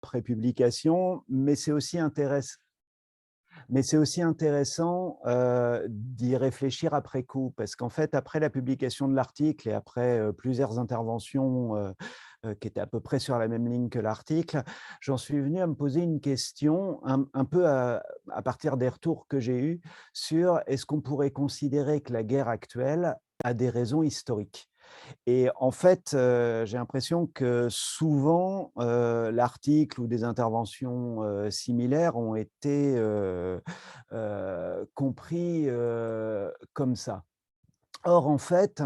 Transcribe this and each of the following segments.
prépublication, mais c'est aussi intéressant, d'y réfléchir après coup. Parce qu'en fait, après la publication de l'article et après, plusieurs interventions, qui étaient à peu près sur la même ligne que l'article, j'en suis venu à me poser une question un peu à partir des retours que j'ai eus sur est-ce qu'on pourrait considérer que la guerre actuelle a des raisons historiques? Et en fait, j'ai l'impression que souvent, l'article ou des interventions, similaires ont été, compris, comme ça. Or, en fait,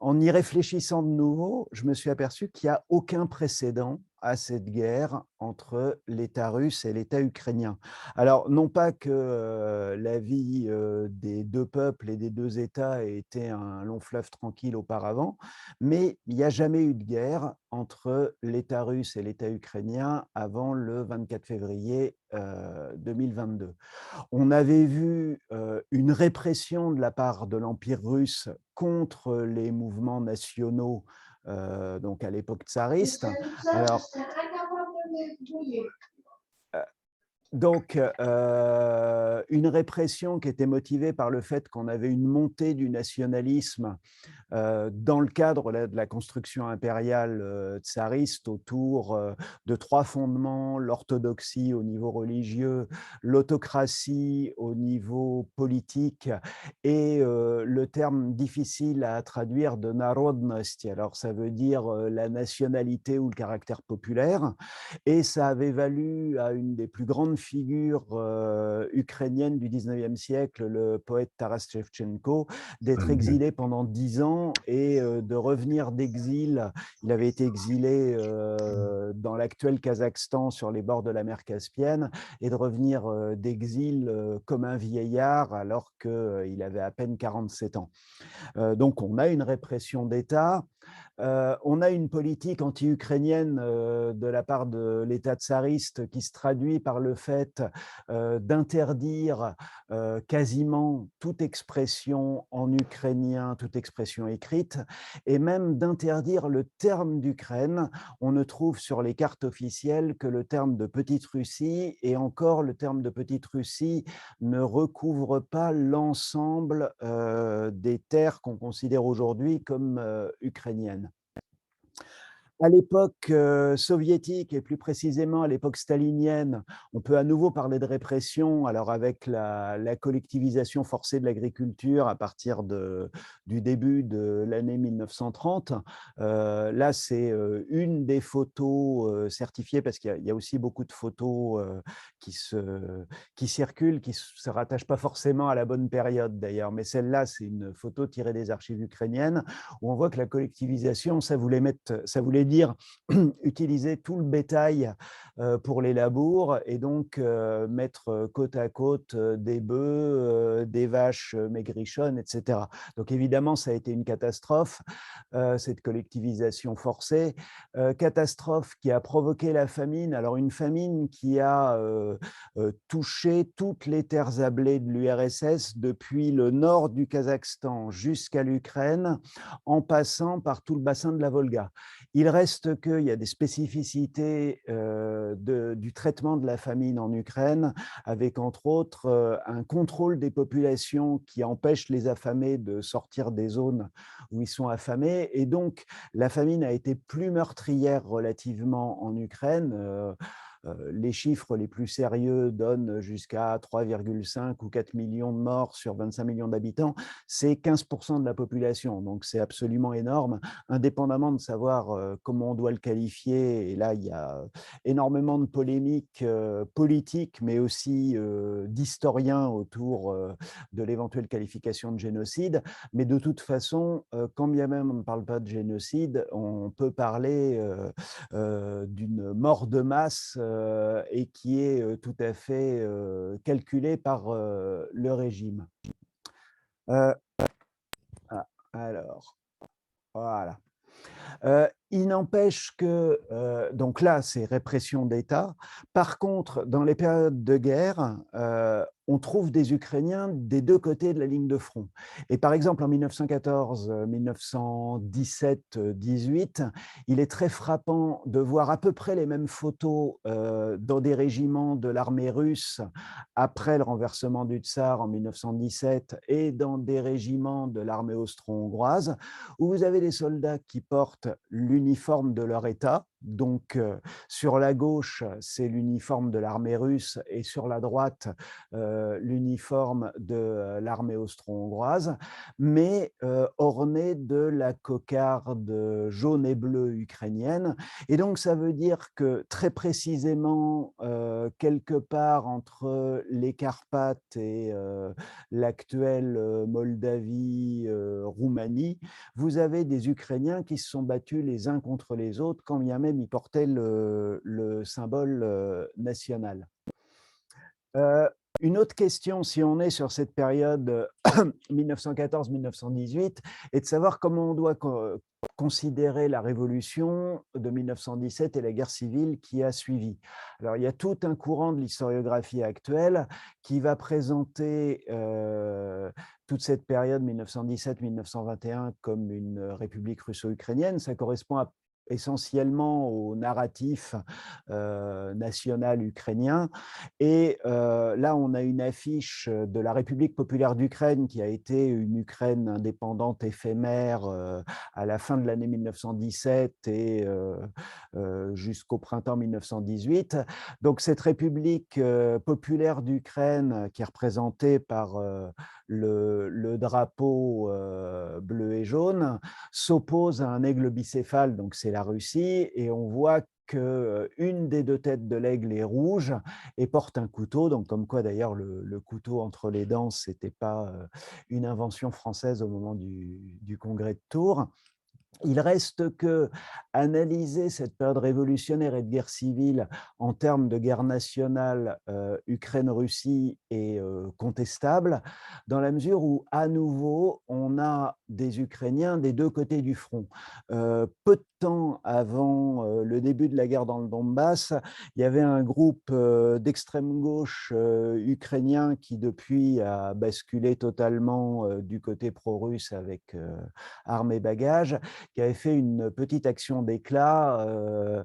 en y réfléchissant de nouveau, je me suis aperçu qu'il y a aucun précédent à cette guerre entre l'État russe et l'État ukrainien. Alors, non pas que, la vie, des 2 peuples et des 2 États ait été un long fleuve tranquille auparavant, mais il n'y a jamais eu de guerre entre l'État russe et l'État ukrainien avant le 24 février, 2022. On avait vu, une répression de la part de l'Empire russe contre les mouvements nationaux, donc à l'époque tsariste. Alors, donc, une répression qui était motivée par le fait qu'on avait une montée du nationalisme dans le cadre là, de la construction impériale tsariste autour de 3 fondements, l'orthodoxie au niveau religieux, l'autocratie au niveau politique et le terme difficile à traduire de narodnost. Alors ça veut dire la nationalité ou le caractère populaire. Et ça avait valu à une des plus grandes figures ukrainiennes du 19e siècle, le poète Taras Shevchenko, d'être exilé pendant 10 ans et de revenir d'exil. Il avait été exilé dans l'actuel Kazakhstan sur les bords de la mer Caspienne et de revenir d'exil comme un vieillard alors qu'il avait à peine 47 ans. Donc on a une répression d'État. On a une politique anti-ukrainienne de la part de l'État tsariste qui se traduit par le fait d'interdire quasiment toute expression en ukrainien, toute expression écrite, et même d'interdire le terme d'Ukraine. On ne trouve sur les cartes officielles que le terme de Petite Russie, et encore le terme de Petite Russie ne recouvre pas l'ensemble des terres qu'on considère aujourd'hui comme ukrainiennes. À l'époque, soviétique et plus précisément à l'époque stalinienne, on peut à nouveau parler de répression, alors avec la collectivisation forcée de l'agriculture à partir du début de l'année 1930. Là, c'est, une des photos, certifiées parce qu'il y a aussi beaucoup de photos, qui se qui circulent, qui se rattachent pas forcément à la bonne période d'ailleurs, mais celle-là, c'est une photo tirée des archives ukrainiennes où on voit que la collectivisation, ça voulait dire utiliser tout le bétail pour les labours et donc mettre côte à côte des bœufs, des vaches maigrichonnes, etc. Donc évidemment, ça a été une catastrophe, cette collectivisation forcée. Catastrophe qui a provoqué la famine. Alors une famine qui a touché toutes les terres sablées de l'URSS depuis le nord du Kazakhstan jusqu'à l'Ukraine, en passant par tout le bassin de la Volga. Il reste qu'il y a des spécificités du traitement de la famine en Ukraine, avec entre autres un contrôle des populations qui empêche les affamés de sortir des zones où ils sont affamés. Et donc, la famine a été plus meurtrière relativement en Ukraine. Les chiffres les plus sérieux donnent jusqu'à 3,5 ou 4 millions de morts sur 25 millions d'habitants. C'est 15% de la population, donc c'est absolument énorme, indépendamment de savoir comment on doit le qualifier. Et là, il y a énormément de polémiques politiques, mais aussi d'historiens autour de l'éventuelle qualification de génocide. Mais de toute façon, quand bien même on ne parle pas de génocide, on peut parler d'une mort de masse et qui est tout à fait calculée par le régime. Euh, ah, alors, voilà. Il n'empêche que, donc là, c'est répression d'État. Par contre, dans les périodes de guerre, on trouve des Ukrainiens des 2 côtés de la ligne de front. Et par exemple, en 1914, 1917-18, il est très frappant de voir à peu près les mêmes photos, dans des régiments de l'armée russe après le renversement du tsar en 1917 et dans des régiments de l'armée austro-hongroise, où vous avez des soldats qui portent l'uniforme de leur État. Donc, sur la gauche, c'est l'uniforme de l'armée russe et sur la droite, l'uniforme de l'armée austro-hongroise, mais orné de la cocarde jaune et bleue ukrainienne. Et donc, ça veut dire que très précisément, quelque part entre les Carpates et l'actuelle Moldavie, Roumanie, vous avez des Ukrainiens qui se sont battus les uns contre les autres, quand bien même ils portaient le symbole national. Euh, une autre question, si on est sur cette période 1914-1918, est de savoir comment on doit considérer la révolution de 1917 et la guerre civile qui a suivi. Alors, il y a tout un courant de l'historiographie actuelle qui va présenter toute cette période 1917-1921 comme une république russo-ukrainienne. Ça correspond essentiellement au narratif national ukrainien. Et là, on a une affiche de la République populaire d'Ukraine qui a été une Ukraine indépendante éphémère à la fin de l'année 1917 et jusqu'au printemps 1918. Donc cette République populaire d'Ukraine, qui est représentée par le drapeau bleu et jaune, s'oppose à un aigle bicéphale, donc c'est la Russie, et on voit qu'une des 2 têtes de l'aigle est rouge et porte un couteau, donc comme quoi d'ailleurs le couteau entre les dents, ce n'était pas une invention française au moment du congrès de Tours. Il reste que analyser cette période révolutionnaire et de guerre civile en termes de guerre nationale Ukraine-Russie est contestable, dans la mesure où, à nouveau, on a des Ukrainiens des 2 côtés du front. Peu de temps avant le début de la guerre dans le Donbass, il y avait un groupe d'extrême gauche ukrainien qui, depuis, a basculé totalement du côté pro-russe avec armes et bagages, qui avait fait une petite action d'éclat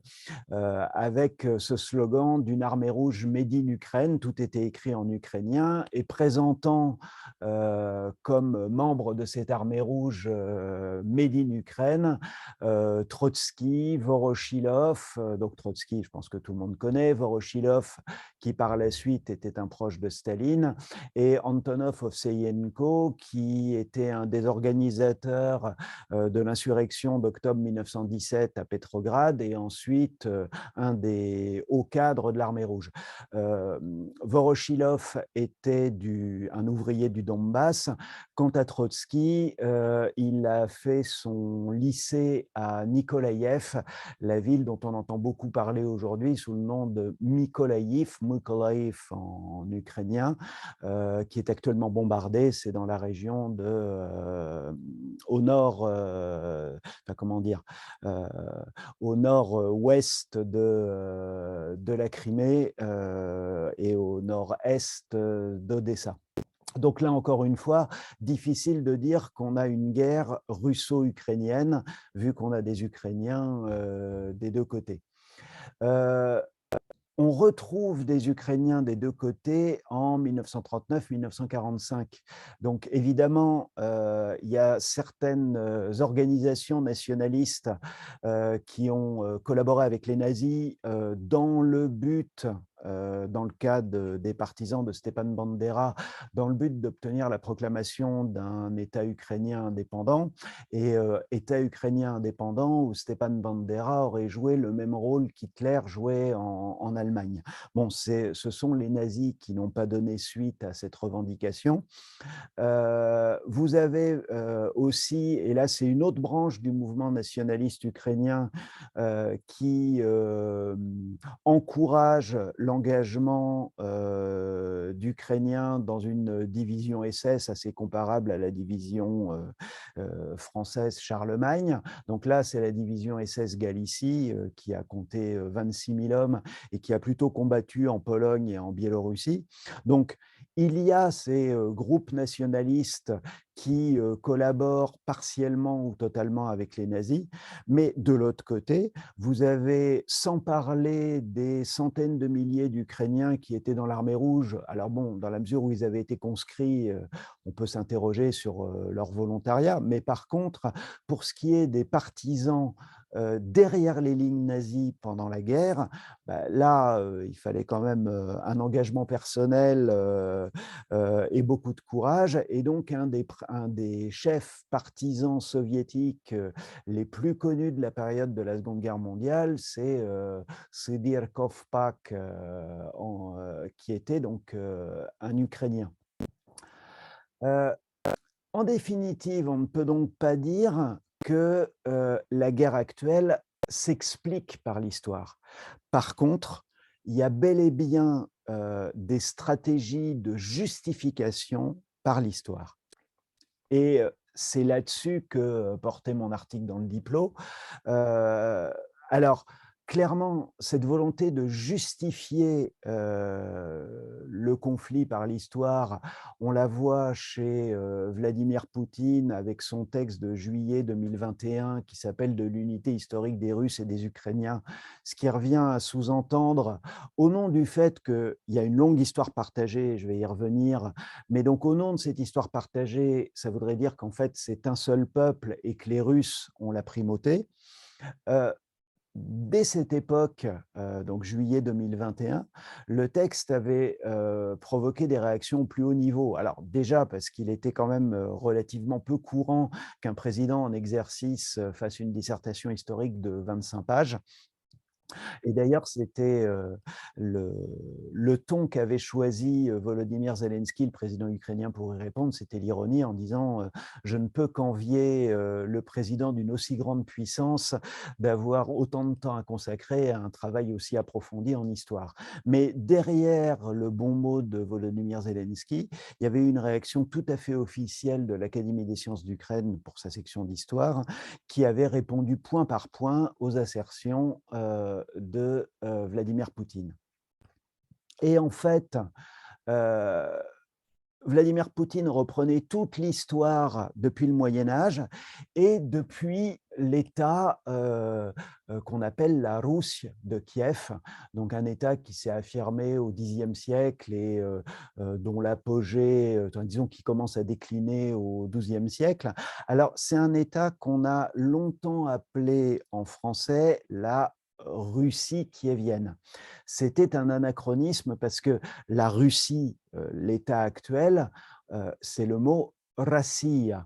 avec ce slogan d'une armée rouge made in Ukraine, tout était écrit en ukrainien, et présentant comme membre de cette armée rouge made in Ukraine Trotsky, Voroshilov, donc Trotsky, je pense que tout le monde connaît, Voroshilov, qui par la suite était un proche de Staline, et Antonov Ovseyenko, qui était un des organisateurs de l'insurrection d'octobre 1917 à Petrograd et ensuite un des hauts cadres de l'armée rouge. Voroshilov était un ouvrier du Donbass. Quant à Trotsky, il a fait son lycée à Nikolaïev, la ville dont on entend beaucoup parler aujourd'hui sous le nom de Mykolaïv, Mykolaïv en ukrainien, qui est actuellement bombardée. C'est dans la région au nord, enfin, comment dire, au nord-ouest de la Crimée et au nord-est d'Odessa. Donc là, encore une fois, difficile de dire qu'on a une guerre russo-ukrainienne, vu qu'on a des Ukrainiens des 2 côtés. On retrouve des Ukrainiens des 2 côtés en 1939-1945. Donc évidemment, il y a certaines organisations nationalistes qui ont collaboré avec les nazis dans le but, dans le cas des partisans de Stepan Bandera, dans le but d'obtenir la proclamation d'un État ukrainien indépendant. Et État ukrainien indépendant où Stepan Bandera aurait joué le même rôle qu'Hitler jouait en Allemagne. Bon, ce sont les nazis qui n'ont pas donné suite à cette revendication. Vous avez aussi, et là c'est une autre branche du mouvement nationaliste ukrainien qui encourage d'engagement d'Ukrainiens dans une division SS assez comparable à la division française Charlemagne. Donc là, c'est la division SS Galicie qui a compté 26 000 hommes et qui a plutôt combattu en Pologne et en Biélorussie. Donc, il y a ces groupes nationalistes qui collaborent partiellement ou totalement avec les nazis, mais de l'autre côté, vous avez, sans parler des centaines de milliers d'Ukrainiens qui étaient dans l'armée rouge, alors bon, dans la mesure où ils avaient été conscrits, on peut s'interroger sur leur volontariat, mais par contre, pour ce qui est des partisans derrière les lignes nazies pendant la guerre, bah, là, il fallait quand même un engagement personnel et beaucoup de courage. Et donc, un des chefs partisans soviétiques les plus connus de la période de la Seconde Guerre mondiale, c'est Sedir Kovpak, qui était donc un Ukrainien. En définitive, on ne peut donc pas dire que la guerre actuelle s'explique par l'histoire. Par contre, il y a bel et bien des stratégies de justification par l'histoire. Et c'est là-dessus que portait mon article dans le Diplo. Alors, clairement, cette volonté de justifier le conflit par l'histoire, on la voit chez Vladimir Poutine avec son texte de juillet 2021 qui s'appelle « De l'unité historique des Russes et des Ukrainiens », ce qui revient à sous-entendre, au nom du fait qu'il y a une longue histoire partagée, je vais y revenir, mais donc au nom de cette histoire partagée, ça voudrait dire qu'en fait c'est un seul peuple et que les Russes ont la primauté. Euh, Dès cette époque, donc juillet 2021, le texte avait provoqué des réactions au plus haut niveau. Alors déjà parce qu'il était quand même relativement peu courant qu'un président en exercice fasse une dissertation historique de 25 pages. Et d'ailleurs, c'était le ton qu'avait choisi Volodymyr Zelensky, le président ukrainien, pour y répondre, c'était l'ironie en disant je ne peux qu'envier le président d'une aussi grande puissance d'avoir autant de temps à consacrer à un travail aussi approfondi en histoire. Mais derrière le bon mot de Volodymyr Zelensky, il y avait une réaction tout à fait officielle de l'Académie des sciences d'Ukraine pour sa section d'histoire, qui avait répondu point par point aux assertions de Vladimir Poutine. Et en fait, Vladimir Poutine reprenait toute l'histoire depuis le Moyen Âge et depuis l'État qu'on appelle la Russie de Kiev, donc un État qui s'est affirmé au Xe siècle et dont l'apogée, disons, qui commence à décliner au XIIe siècle. Alors, c'est un État qu'on a longtemps appelé en français la Russie kievienne. C'était un anachronisme parce que la Russie, l'État actuel, c'est le mot Rossiya.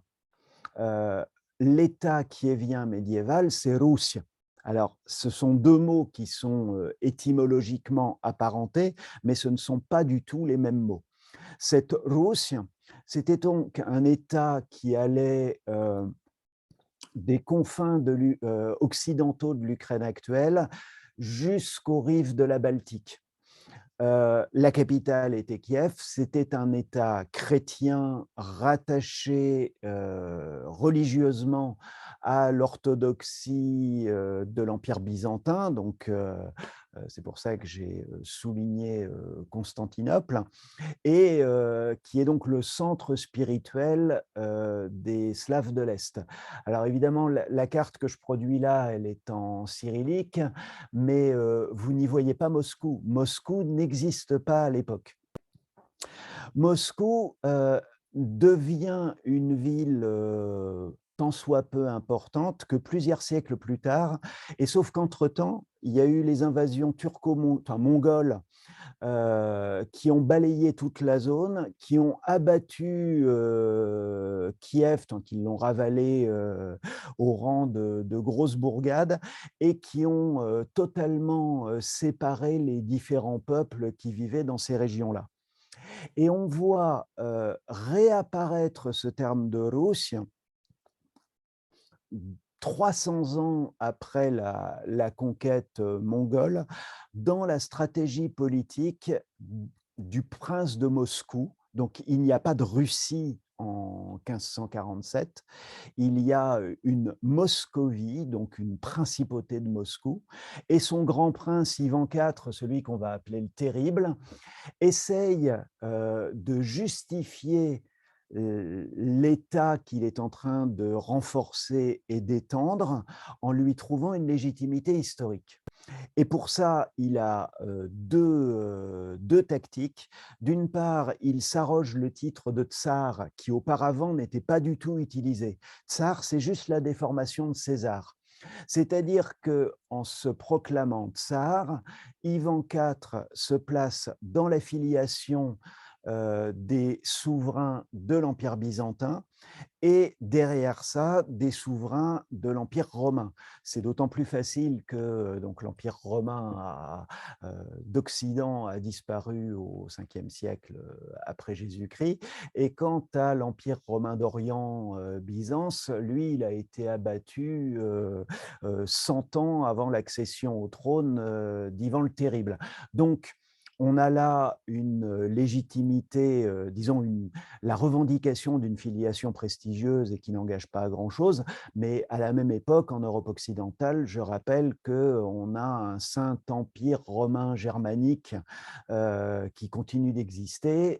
L'État kievien médiéval, c'est Russia. Alors, ce sont deux mots qui sont étymologiquement apparentés, mais ce ne sont pas du tout les mêmes mots. Cette Russie, c'était donc un État qui allait des confins occidentaux de l'Ukraine actuelle jusqu'aux rives de la Baltique. La capitale était Kiev, c'était un État chrétien rattaché religieusement à l'orthodoxie de l'Empire byzantin, donc c'est pour ça que j'ai souligné Constantinople, et qui est donc le centre spirituel des Slaves de l'Est. Alors évidemment, la carte que je produis là, elle est en cyrillique, mais vous n'y voyez pas Moscou. Moscou n'existe pas à l'époque. Moscou devient une ville tant soit peu importante que plusieurs siècles plus tard, et sauf qu'entre-temps, il y a eu les invasions mongoles qui ont balayé toute la zone, qui ont abattu Kiev, tant qu'ils l'ont ravalé au rang de grosses bourgades, et qui ont totalement séparé les différents peuples qui vivaient dans ces régions-là. Et on voit réapparaître ce terme de Russe 300 ans après la conquête mongole, dans la stratégie politique du prince de Moscou. Donc, il n'y a pas de Russie en 1547, il y a une Moscovie, donc une principauté de Moscou, et son grand prince Ivan IV, celui qu'on va appeler le Terrible, essaye de justifier l'État qu'il est en train de renforcer et d'étendre en lui trouvant une légitimité historique. Et pour ça, il a deux tactiques. D'une part, il s'arroge le titre de tsar qui auparavant n'était pas du tout utilisé. Tsar, c'est juste la déformation de César. C'est-à-dire qu'en se proclamant tsar, Ivan IV se place dans la filiation des souverains de l'Empire byzantin et derrière ça, des souverains de l'Empire romain. C'est d'autant plus facile que donc l'Empire romain d'Occident a disparu au 5e siècle après Jésus-Christ. Et quant à l'Empire romain d'Orient, Byzance, lui, il a été abattu 100 ans avant l'accession au trône d'Ivan le Terrible. Donc, on a là une légitimité, disons, la revendication d'une filiation prestigieuse et qui n'engage pas à grand-chose, mais à la même époque, en Europe occidentale, je rappelle qu'on a un saint empire romain germanique qui continue d'exister,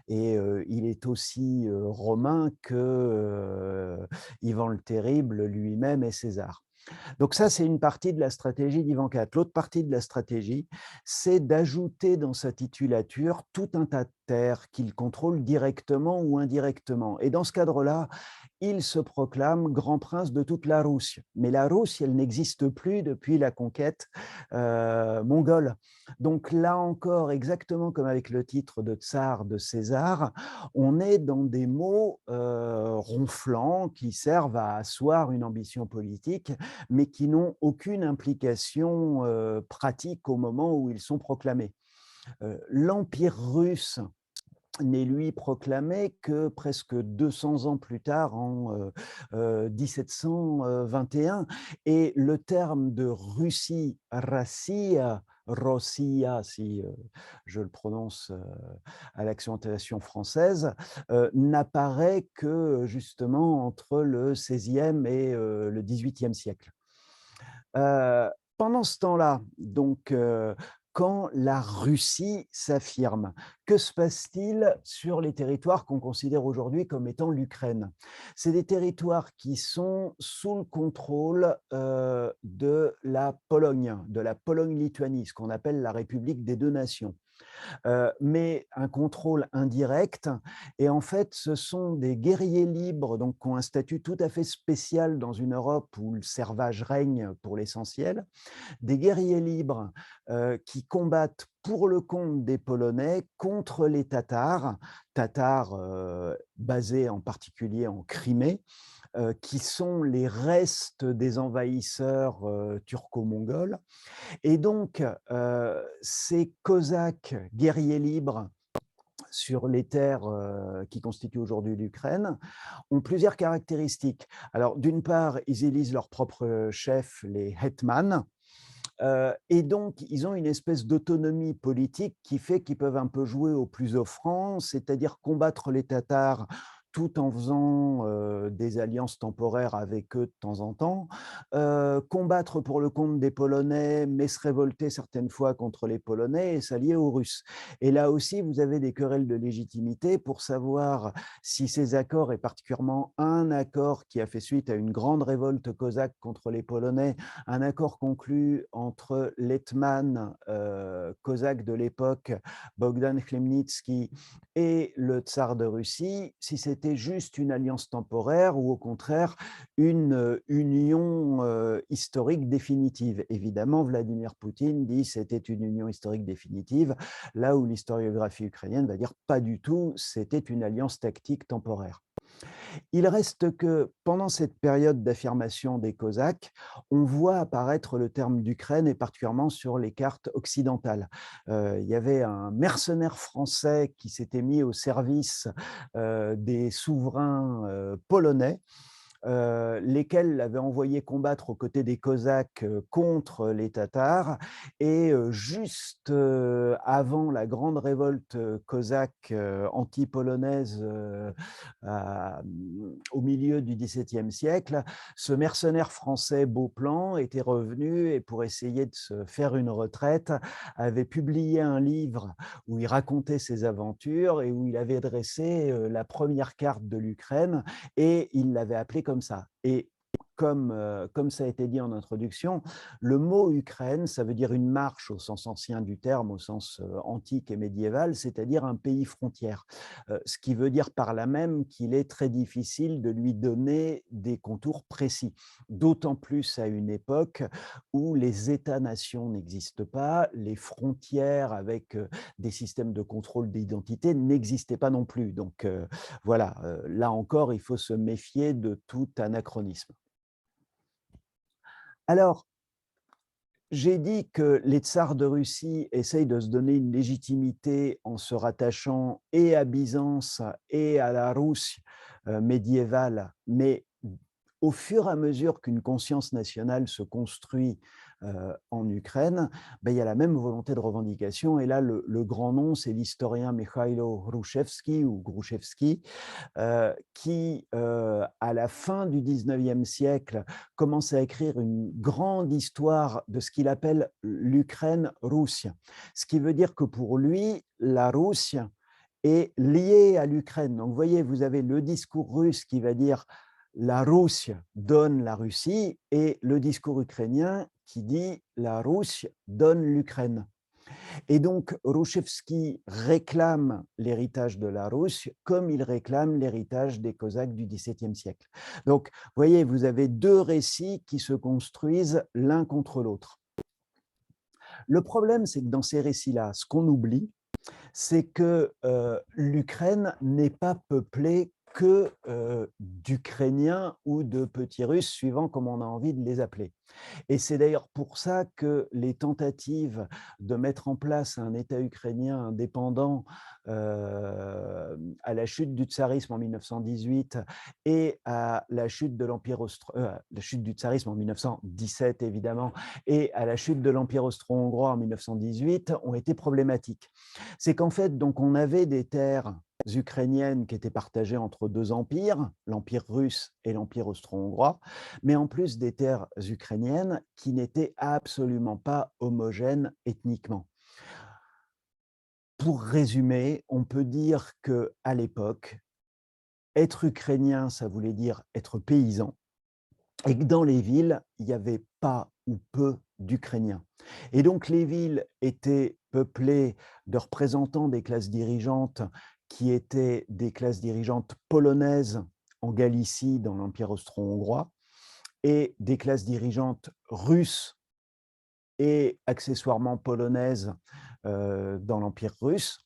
et il est aussi romain que Ivan le Terrible lui-même et César. Donc ça, c'est une partie de la stratégie d'Ivan IV. L'autre partie de la stratégie, c'est d'ajouter dans sa titulature tout un tas de terres qu'il contrôle directement ou indirectement. Et dans ce cadre-là, il se proclame grand prince de toute la Russie. Mais la Russie, elle n'existe plus depuis la conquête mongole. Donc là encore, exactement comme avec le titre de tsar de César, on est dans des mots ronflants qui servent à asseoir une ambition politique, mais qui n'ont aucune implication pratique au moment où ils sont proclamés. L'Empire russe n'est lui proclamé que presque 200 ans plus tard, en 1721. Et le terme de Russie, Rassia, Rossia, si je le prononce à l'accentuation française, n'apparaît que justement entre le XVIe et le XVIIIe siècle. Pendant ce temps-là, donc, quand la Russie s'affirme, que se passe-t-il sur les territoires qu'on considère aujourd'hui comme étant l'Ukraine? C'est des territoires qui sont sous le contrôle de la Pologne-Lituanie, ce qu'on appelle la République des deux nations, mais un contrôle indirect. Et en fait, ce sont des guerriers libres, donc qui ont un statut tout à fait spécial dans une Europe où le servage règne pour l'essentiel, des guerriers libres qui combattent pour le compte des Polonais contre les Tatars basés en particulier en Crimée, qui sont les restes des envahisseurs turco-mongols. Et donc, ces Cosaques guerriers libres sur les terres qui constituent aujourd'hui l'Ukraine ont plusieurs caractéristiques. Alors, d'une part, ils élisent leur propre chef, les hetmans, et donc, ils ont une espèce d'autonomie politique qui fait qu'ils peuvent un peu jouer au plus offrant, c'est-à-dire combattre les Tatars tout en faisant des alliances temporaires avec eux de temps en temps, combattre pour le compte des Polonais, mais se révolter certaines fois contre les Polonais et s'allier aux Russes. Et là aussi, vous avez des querelles de légitimité pour savoir si ces accords, et particulièrement un accord qui a fait suite à une grande révolte cosaque contre les Polonais, un accord conclu entre l'hetman cosaque de l'époque, Bogdan Khmelnytsky, et le tsar de Russie, si c'était juste une alliance temporaire ou au contraire une union historique définitive. Évidemment, Vladimir Poutine dit que c'était une union historique définitive, là où l'historiographie ukrainienne va dire pas du tout, c'était une alliance tactique temporaire. Il reste que pendant cette période d'affirmation des Cosaques, on voit apparaître le terme d'Ukraine et particulièrement sur les cartes occidentales. Il y avait un mercenaire français qui s'était mis au service des souverains polonais lesquels l'avaient envoyé combattre aux côtés des Cosaques contre les Tatars. Et juste avant la grande révolte cosaque anti-polonaise au milieu du XVIIe siècle, ce mercenaire français Beauplan était revenu et pour essayer de se faire une retraite, avait publié un livre où il racontait ses aventures et où il avait dressé la première carte de l'Ukraine et il l'avait appelée comme ça. Et comme ça a été dit en introduction, le mot Ukraine, ça veut dire une marche au sens ancien du terme, au sens antique et médiéval, c'est-à-dire un pays frontière. Ce qui veut dire par là même qu'il est très difficile de lui donner des contours précis, d'autant plus à une époque où les États-nations n'existent pas, les frontières avec des systèmes de contrôle d'identité n'existaient pas non plus. Donc voilà, là encore, il faut se méfier de tout anachronisme. Alors, j'ai dit que les tsars de Russie essayent de se donner une légitimité en se rattachant et à Byzance et à la Russe médiévale, mais au fur et à mesure qu'une conscience nationale se construit en Ukraine, ben, il y a la même volonté de revendication. Et là, le grand nom, c'est l'historien Mikhailo Hrushevsky ou Grushevsky, qui, à la fin du 19e siècle, commence à écrire une grande histoire de ce qu'il appelle l'Ukraine russe. Ce qui veut dire que pour lui, la Russie est liée à l'Ukraine. Donc, vous voyez, vous avez le discours russe qui va dire la Russie donne la Russie et le discours ukrainien qui dit la Russie donne l'Ukraine. Et donc, Rouchevski réclame l'héritage de la Russe comme il réclame l'héritage des Cosaques du XVIIe siècle. Donc, vous voyez, vous avez deux récits qui se construisent l'un contre l'autre. Le problème, c'est que dans ces récits-là, ce qu'on oublie, c'est que l'Ukraine n'est pas peuplée que d'Ukrainiens ou de petits Russes, suivant comment on a envie de les appeler. Et c'est d'ailleurs pour ça que les tentatives de mettre en place un État ukrainien indépendant à la chute du tsarisme en 1918 et à la chute de l'Empire la chute du tsarisme en 1917 évidemment, et à la chute de l'Empire austro-hongrois en 1918 ont été problématiques. C'est qu'en fait, donc, on avait des terres ukrainiennes qui étaient partagées entre deux empires, l'Empire russe et l'Empire austro-hongrois, mais en plus des terres ukrainiennes qui n'étaient absolument pas homogènes ethniquement. Pour résumer, on peut dire qu'à l'époque, être ukrainien, ça voulait dire être paysan, et que dans les villes, il n'y avait pas ou peu d'Ukrainiens. Et donc les villes étaient peuplées de représentants des classes dirigeantes qui étaient des classes dirigeantes polonaises en Galicie, dans l'Empire austro-hongrois, et des classes dirigeantes russes et accessoirement polonaises dans l'Empire russe.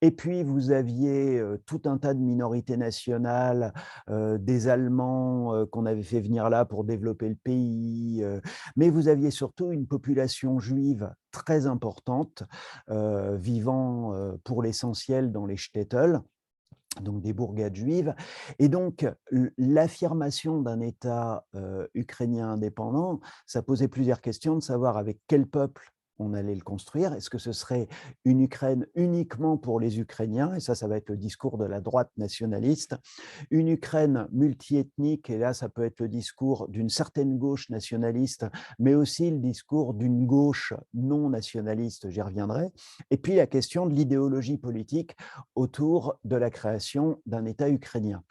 Et puis, vous aviez tout un tas de minorités nationales, des Allemands qu'on avait fait venir là pour développer le pays, mais vous aviez surtout une population juive très importante, vivant pour l'essentiel dans les shtetls, donc des bourgades juives. Et donc, l'affirmation d'un État ukrainien indépendant, ça posait plusieurs questions de savoir avec quel peuple on allait le construire. Est-ce que ce serait une Ukraine uniquement pour les Ukrainiens? Et ça va être le discours de la droite nationaliste. Une Ukraine multiethnique, et là, ça peut être le discours d'une certaine gauche nationaliste, mais aussi le discours d'une gauche non nationaliste, j'y reviendrai. Et puis, la question de l'idéologie politique autour de la création d'un État ukrainien.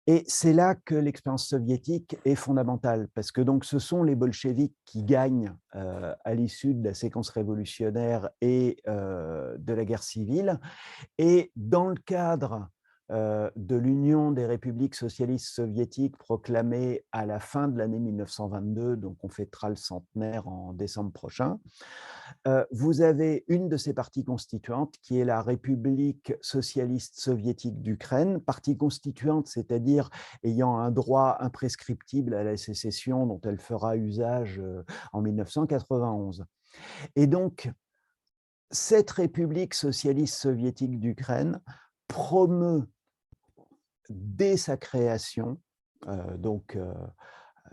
Et c'est là que l'expérience soviétique est fondamentale, parce que donc ce sont les bolcheviks qui gagnent à l'issue de la séquence révolutionnaire et de la guerre civile. Et dans le cadre de l'Union des républiques socialistes soviétiques proclamée à la fin de l'année 1922, donc on fêtera le centenaire en décembre prochain, vous avez une de ces parties constituantes qui est la République socialiste soviétique d'Ukraine, partie constituante, c'est-à-dire ayant un droit imprescriptible à la sécession dont elle fera usage en 1991. Et donc, cette République socialiste soviétique d'Ukraine promeut dès sa création, donc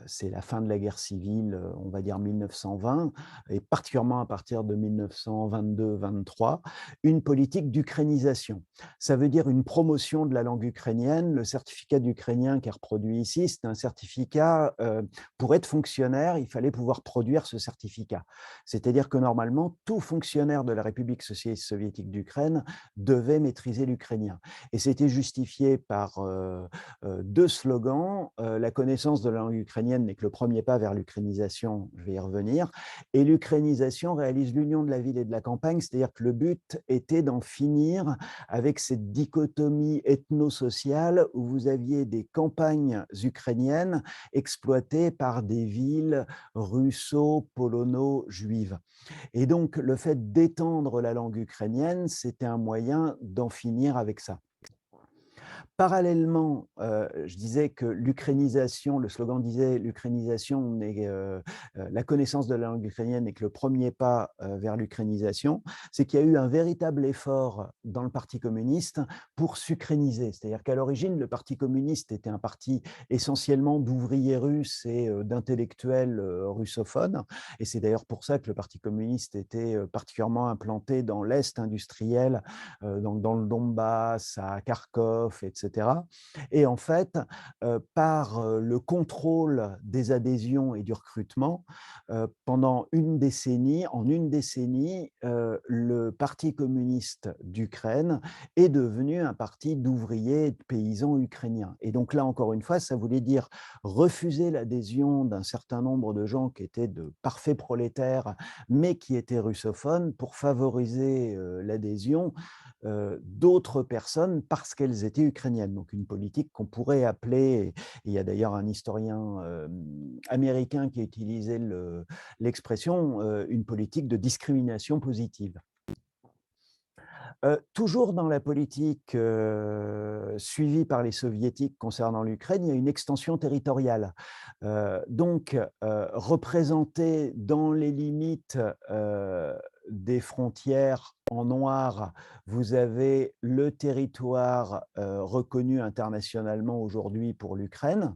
c'est la fin de la guerre civile, on va dire 1920, et particulièrement à partir de 1922-23, une politique d'ukrainisation. Ça veut dire une promotion de la langue ukrainienne. Le certificat d'ukrainien qui est reproduit ici, c'est un certificat, pour être fonctionnaire, il fallait pouvoir produire ce certificat. C'est-à-dire que normalement, tout fonctionnaire de la République socialiste soviétique d'Ukraine devait maîtriser l'ukrainien. Et c'était justifié par deux slogans. La connaissance de la langue ukrainienne n'est que le premier pas vers l'ukrainisation, je vais y revenir, et l'ukrainisation réalise l'union de la ville et de la campagne, c'est-à-dire que le but était d'en finir avec cette dichotomie ethno-sociale où vous aviez des campagnes ukrainiennes exploitées par des villes russo-polono-juives. Et donc le fait d'étendre la langue ukrainienne, c'était un moyen d'en finir avec ça. Parallèlement, je disais que l'ukrainisation, le slogan disait: «L'ukrainisation n'est, la connaissance de la langue ukrainienne n'est que le premier pas, vers l'ukrainisation». C'est qu'il y a eu un véritable effort dans le parti communiste pour s'ukrainiser. C'est-à-dire qu'à l'origine, le parti communiste était un parti essentiellement d'ouvriers russes et d'intellectuels, russophones, et c'est d'ailleurs pour ça que le parti communiste était, particulièrement implanté dans l'Est industriel, donc dans le Donbass, à Kharkov, etc. Et en fait, par le contrôle des adhésions et du recrutement, pendant en une décennie, le Parti communiste d'Ukraine est devenu un parti d'ouvriers et de paysans ukrainiens. Et donc là, encore une fois, ça voulait dire refuser l'adhésion d'un certain nombre de gens qui étaient de parfaits prolétaires, mais qui étaient russophones, pour favoriser l'adhésion d'autres personnes parce qu'elles étaient ukrainiennes. Donc une politique qu'on pourrait appeler, et il y a d'ailleurs un historien américain qui a utilisé l'expression, une politique de discrimination positive. Toujours dans la politique suivie par les soviétiques concernant l'Ukraine, il y a une extension territoriale. Donc, représentée dans les limites des frontières en noir, vous avez le territoire reconnu internationalement aujourd'hui pour l'Ukraine.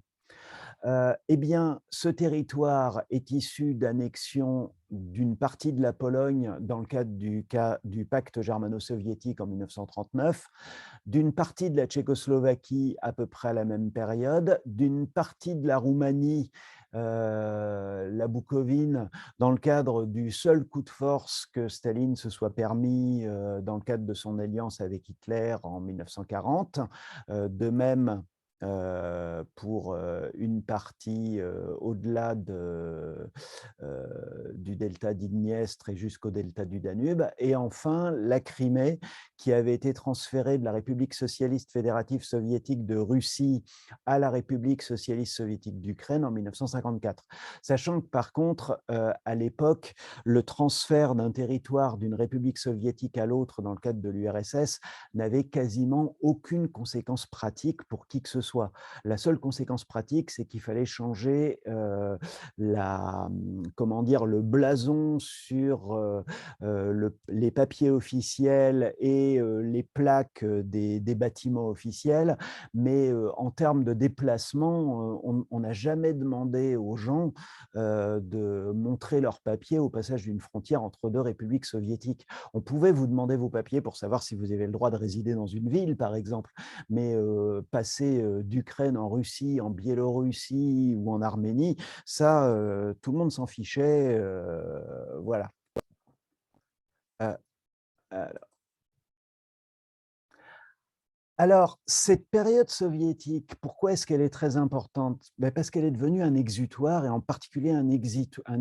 Eh bien, ce territoire est issu d'annexion d'une partie de la Pologne dans le cadre du pacte germano-soviétique en 1939, d'une partie de la Tchécoslovaquie à peu près à la même période, d'une partie de la Roumanie, la Bukovine, dans le cadre du seul coup de force que Staline se soit permis dans le cadre de son alliance avec Hitler en 1940. De même, pour une partie au-delà du delta d'Idniestre et jusqu'au delta du Danube. Et enfin, la Crimée, qui avait été transférée de la République socialiste fédérative soviétique de Russie à la République socialiste soviétique d'Ukraine en 1954. Sachant que par contre, à l'époque, le transfert d'un territoire d'une République soviétique à l'autre dans le cadre de l'URSS n'avait quasiment aucune conséquence pratique pour qui que ce soit. La seule conséquence pratique, c'est qu'il fallait changer comment dire, le blason sur les papiers officiels et les plaques des bâtiments officiels. Mais en termes de déplacement, on n'a jamais demandé aux gens de montrer leurs papiers au passage d'une frontière entre deux républiques soviétiques. On pouvait vous demander vos papiers pour savoir si vous avez le droit de résider dans une ville, par exemple, mais passer d'Ukraine en Russie, en Biélorussie ou en Arménie, ça, tout le monde s'en fichait, voilà. Heu, Alors, cette période soviétique, pourquoi est-ce qu'elle est très importante? Ben parce qu'elle est devenue un exutoire, et en particulier un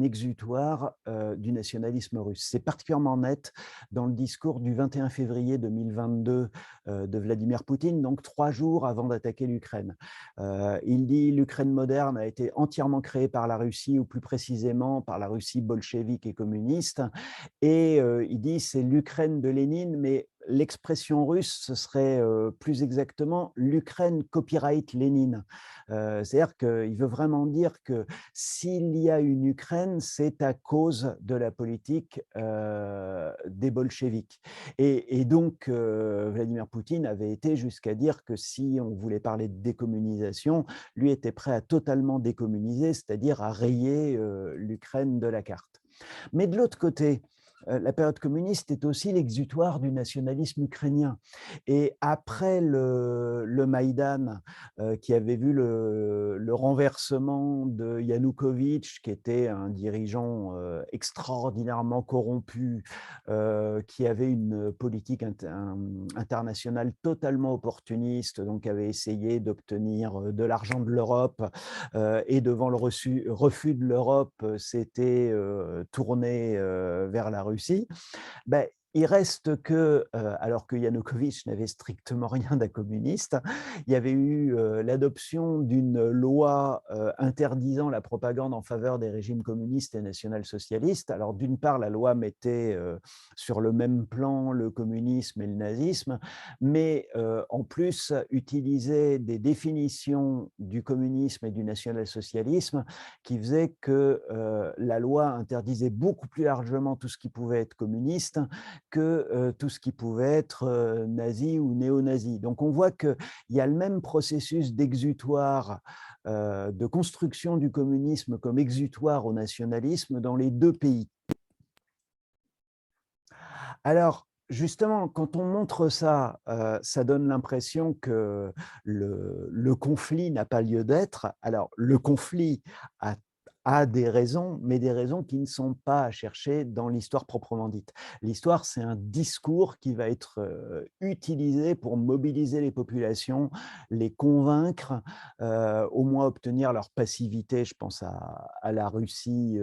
exutoire du nationalisme russe. C'est particulièrement net dans le discours du 21 février 2022 de Vladimir Poutine, donc 3 jours avant d'attaquer l'Ukraine. Il dit: «L'Ukraine moderne a été entièrement créée par la Russie, ou plus précisément par la Russie bolchevique et communiste». Et il dit: «C'est l'Ukraine de Lénine, mais l'expression russe, ce serait plus exactement l'Ukraine copyright Lénine. C'est-à-dire qu'il veut vraiment dire que s'il y a une Ukraine, c'est à cause de la politique des bolcheviks. Et donc, Vladimir Poutine avait été jusqu'à dire que si on voulait parler de décommunisation, lui était prêt à totalement décommuniser, c'est-à-dire à rayer l'Ukraine de la carte. Mais de l'autre côté, la période communiste est aussi l'exutoire du nationalisme ukrainien. Et après le Maïdan, qui avait vu le renversement de Yanukovych, qui était un dirigeant extraordinairement corrompu, qui avait une politique internationale totalement opportuniste, donc avait essayé d'obtenir de l'argent de l'Europe, et devant le refus de l'Europe, s'était tourné vers la Russie. Ben, il reste que, alors que Yanukovych n'avait strictement rien d'un communiste, il y avait eu l'adoption d'une loi interdisant la propagande en faveur des régimes communistes et national-socialistes. Alors d'une part, la loi mettait sur le même plan le communisme et le nazisme, mais en plus utilisait des définitions du communisme et du national-socialisme qui faisaient que la loi interdisait beaucoup plus largement tout ce qui pouvait être communiste que tout ce qui pouvait être nazi ou néo-nazi. Donc on voit qu'il y a le même processus d'exutoire, de construction du communisme comme exutoire au nationalisme dans les deux pays. Alors, justement, quand on montre ça, ça donne l'impression que le conflit n'a pas lieu d'être. Alors, le conflit a des raisons, mais des raisons qui ne sont pas à chercher dans l'histoire proprement dite. L'histoire, c'est un discours qui va être utilisé pour mobiliser les populations, les convaincre, au moins obtenir leur passivité, je pense à la Russie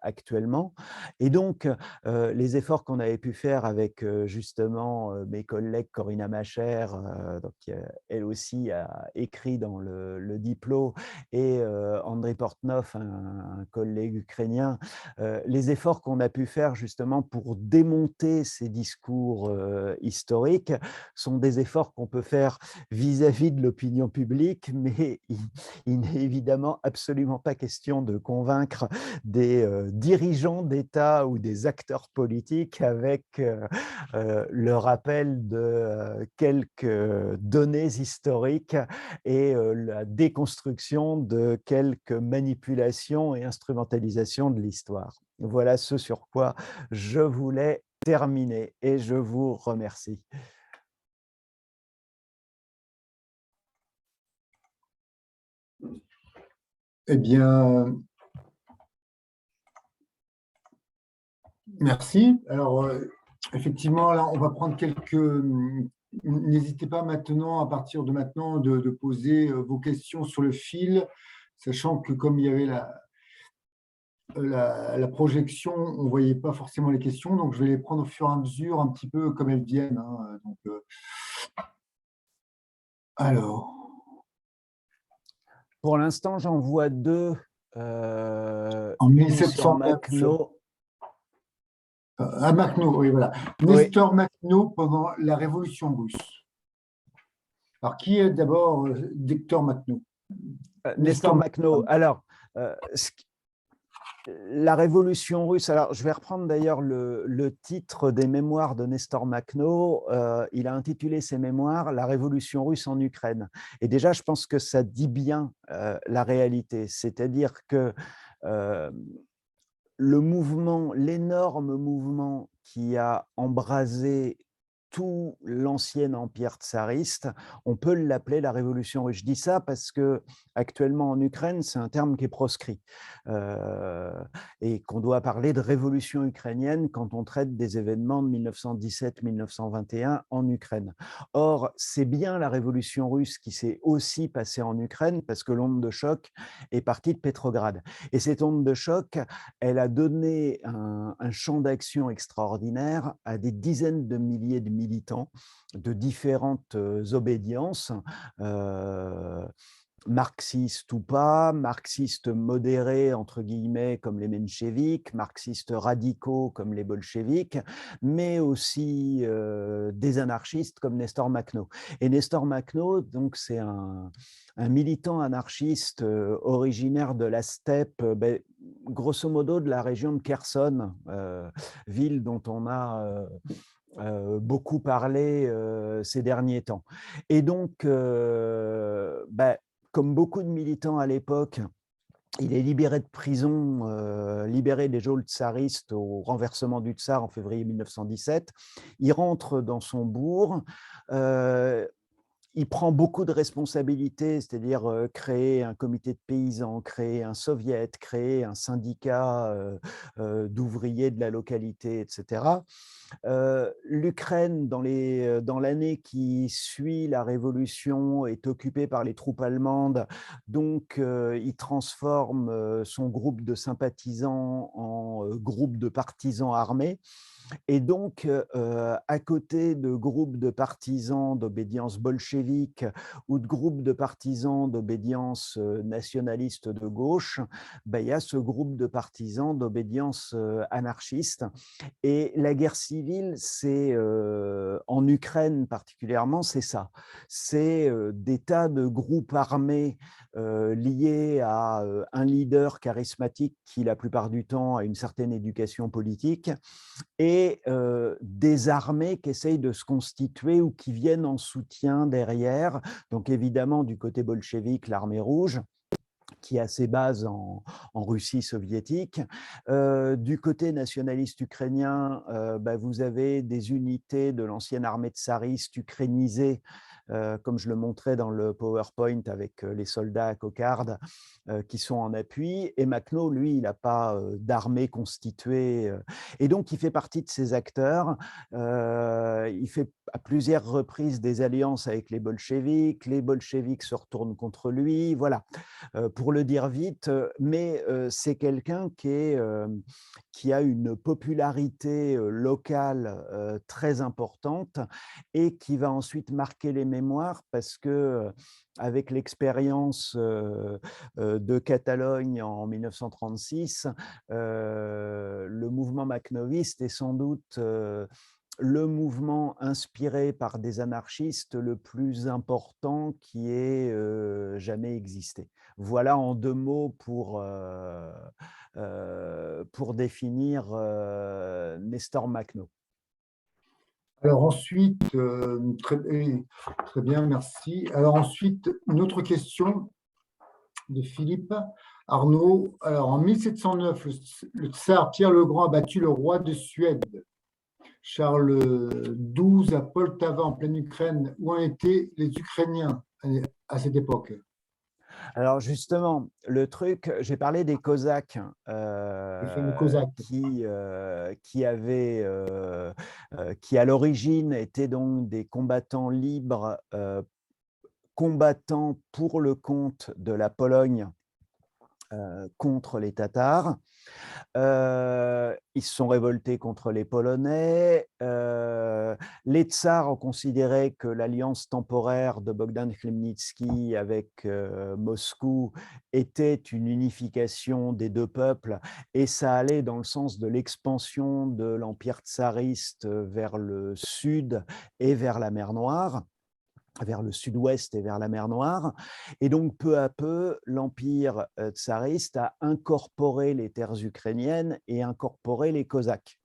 actuellement. Et donc, les efforts qu'on avait pu faire avec justement mes collègues Corinna Macher, donc, qui elle aussi a écrit dans le Diplo, et Andriy Portnov, un collègue ukrainien, les efforts qu'on a pu faire justement pour démonter ces discours historiques sont des efforts qu'on peut faire vis-à-vis de l'opinion publique, mais il n'est évidemment absolument pas question de convaincre des dirigeants d'État ou des acteurs politiques avec le rappel de quelques données historiques et la déconstruction de quelques manipulations et instrumentalisations de l'histoire. Voilà ce sur quoi je voulais terminer et je vous remercie. Eh bien, merci. Alors, effectivement, là, on va prendre quelques... N'hésitez pas maintenant, à partir de maintenant, de poser vos questions sur le fil, sachant que comme il y avait la projection, on ne voyait pas forcément les questions, donc je vais les prendre au fur et à mesure, un petit peu comme elles viennent. Hein. Donc, alors... Pour l'instant, j'en vois deux. En Une sur 1709, Makhno. à Makhno, oui, voilà. Oui. Nestor Makhno pendant la Révolution russe. Alors, qui est d'abord Nestor Makhno? Nestor Makhno. Alors, la révolution russe, alors je vais reprendre d'ailleurs le titre des mémoires de Nestor Makhno. Il a intitulé ses mémoires « La révolution russe en Ukraine ». Et déjà, je pense que ça dit bien la réalité. C'est-à-dire que le mouvement, l'énorme mouvement qui a embrasé tout l'ancien empire tsariste, on peut l'appeler la révolution russe. Je dis ça parce que actuellement en Ukraine, c'est un terme qui est proscrit et qu'on doit parler de révolution ukrainienne quand on traite des événements de 1917-1921 en Ukraine. Or, c'est bien la révolution russe qui s'est aussi passée en Ukraine parce que l'onde de choc est partie de Pétrograd. Et cette onde de choc, elle a donné un champ d'action extraordinaire à des dizaines de milliers de militants de différentes obédiences, marxistes ou pas, marxistes modérés, entre guillemets, comme les mencheviks, marxistes radicaux comme les bolcheviks, mais aussi des anarchistes comme Nestor Makhno. Et Nestor Makhno, donc, c'est un militant anarchiste originaire de la steppe, grosso modo de la région de Kherson, ville dont on a beaucoup parlé ces derniers temps. Et donc, comme beaucoup de militants à l'époque, il est libéré de prison, libéré des geôles tsaristes au renversement du tsar en février 1917. Il rentre dans son bourg. euh, il prend beaucoup de responsabilités, c'est-à-dire créer un comité de paysans, créer un soviet, créer un syndicat d'ouvriers de la localité, etc. L'Ukraine, dans l'année qui suit la révolution, est occupée par les troupes allemandes, donc il transforme son groupe de sympathisants en groupe de partisans armés. Et donc, à côté de groupes de partisans d'obédience bolchevique ou de groupes de partisans d'obédience nationaliste de gauche, il y a ce groupe de partisans d'obédience anarchiste. Et la guerre civile, c'est en Ukraine particulièrement, c'est ça. C'est des tas de groupes armés liés à un leader charismatique qui, la plupart du temps, a une certaine éducation politique, et des armées qui essayent de se constituer ou qui viennent en soutien derrière. Donc évidemment, du côté bolchevique, l'armée rouge, qui a ses bases en Russie soviétique. Du côté nationaliste ukrainien, vous avez des unités de l'ancienne armée tsariste ukrainisée, comme je le montrais dans le PowerPoint avec les soldats à cocarde qui sont en appui. Et Makhno, lui, il n'a pas d'armée constituée. Et donc, il fait partie de ces acteurs. Il fait à plusieurs reprises des alliances avec les bolcheviks. Les bolcheviks se retournent contre lui. Voilà, pour le dire vite. Mais c'est quelqu'un qui a une popularité locale très importante et qui va ensuite marquer les mémoires parce que avec l'expérience de Catalogne en 1936, le mouvement makhnoviste est sans doute le mouvement inspiré par des anarchistes le plus important qui ait jamais existé. Voilà en deux mots pour définir Nestor Makhno. Alors ensuite, très bien, merci. Alors ensuite, une autre question de Philippe Arnaud. Alors en 1709, le tsar Pierre le Grand a battu le roi de Suède, Charles XII, à Poltava, en pleine Ukraine. Où ont été les Ukrainiens à cette époque? Alors justement, le truc, j'ai parlé des Cosaques Les fameux Cosaques. qui à l'origine étaient donc des combattants libres, combattant pour le compte de la Pologne contre les Tatars. Ils se sont révoltés contre les Polonais. Les Tsars ont considéré que l'alliance temporaire de Bogdan Khmelnytsky avec Moscou était une unification des deux peuples et ça allait dans le sens de l'expansion de l'empire tsariste vers le sud et vers la mer Noire, vers le sud-ouest et vers la mer Noire. Et donc, peu à peu, l'empire tsariste a incorporé les terres ukrainiennes et incorporé les Cosaques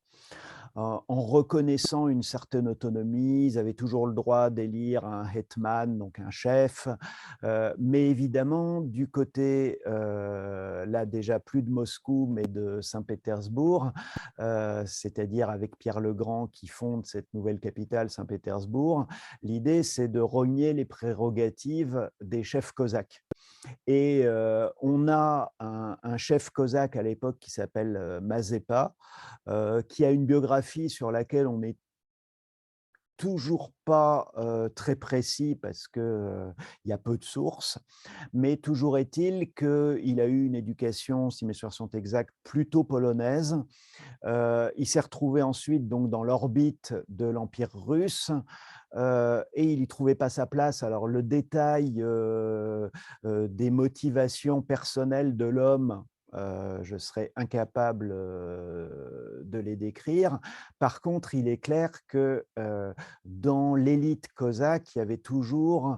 en reconnaissant une certaine autonomie. Ils avaient toujours le droit d'élire un hetman, donc un chef. Mais évidemment, du côté, là déjà plus de Moscou, mais de Saint-Pétersbourg, c'est-à-dire avec Pierre le Grand qui fonde cette nouvelle capitale, Saint-Pétersbourg, l'idée c'est de rogner les prérogatives des chefs cosaques. Et on a un chef cosaque à l'époque qui s'appelle Mazepa, qui a une biographie sur laquelle on est toujours pas très précis parce que il y a peu de sources, mais toujours est-il qu'il a eu une éducation, si mes sources sont exactes, plutôt polonaise. Il s'est retrouvé ensuite donc dans l'orbite de l'Empire russe, et il n'y trouvait pas sa place. Alors le détail des motivations personnelles de l'homme, je serais incapable de les décrire. Par contre, il est clair que dans l'élite cosaque, il y avait toujours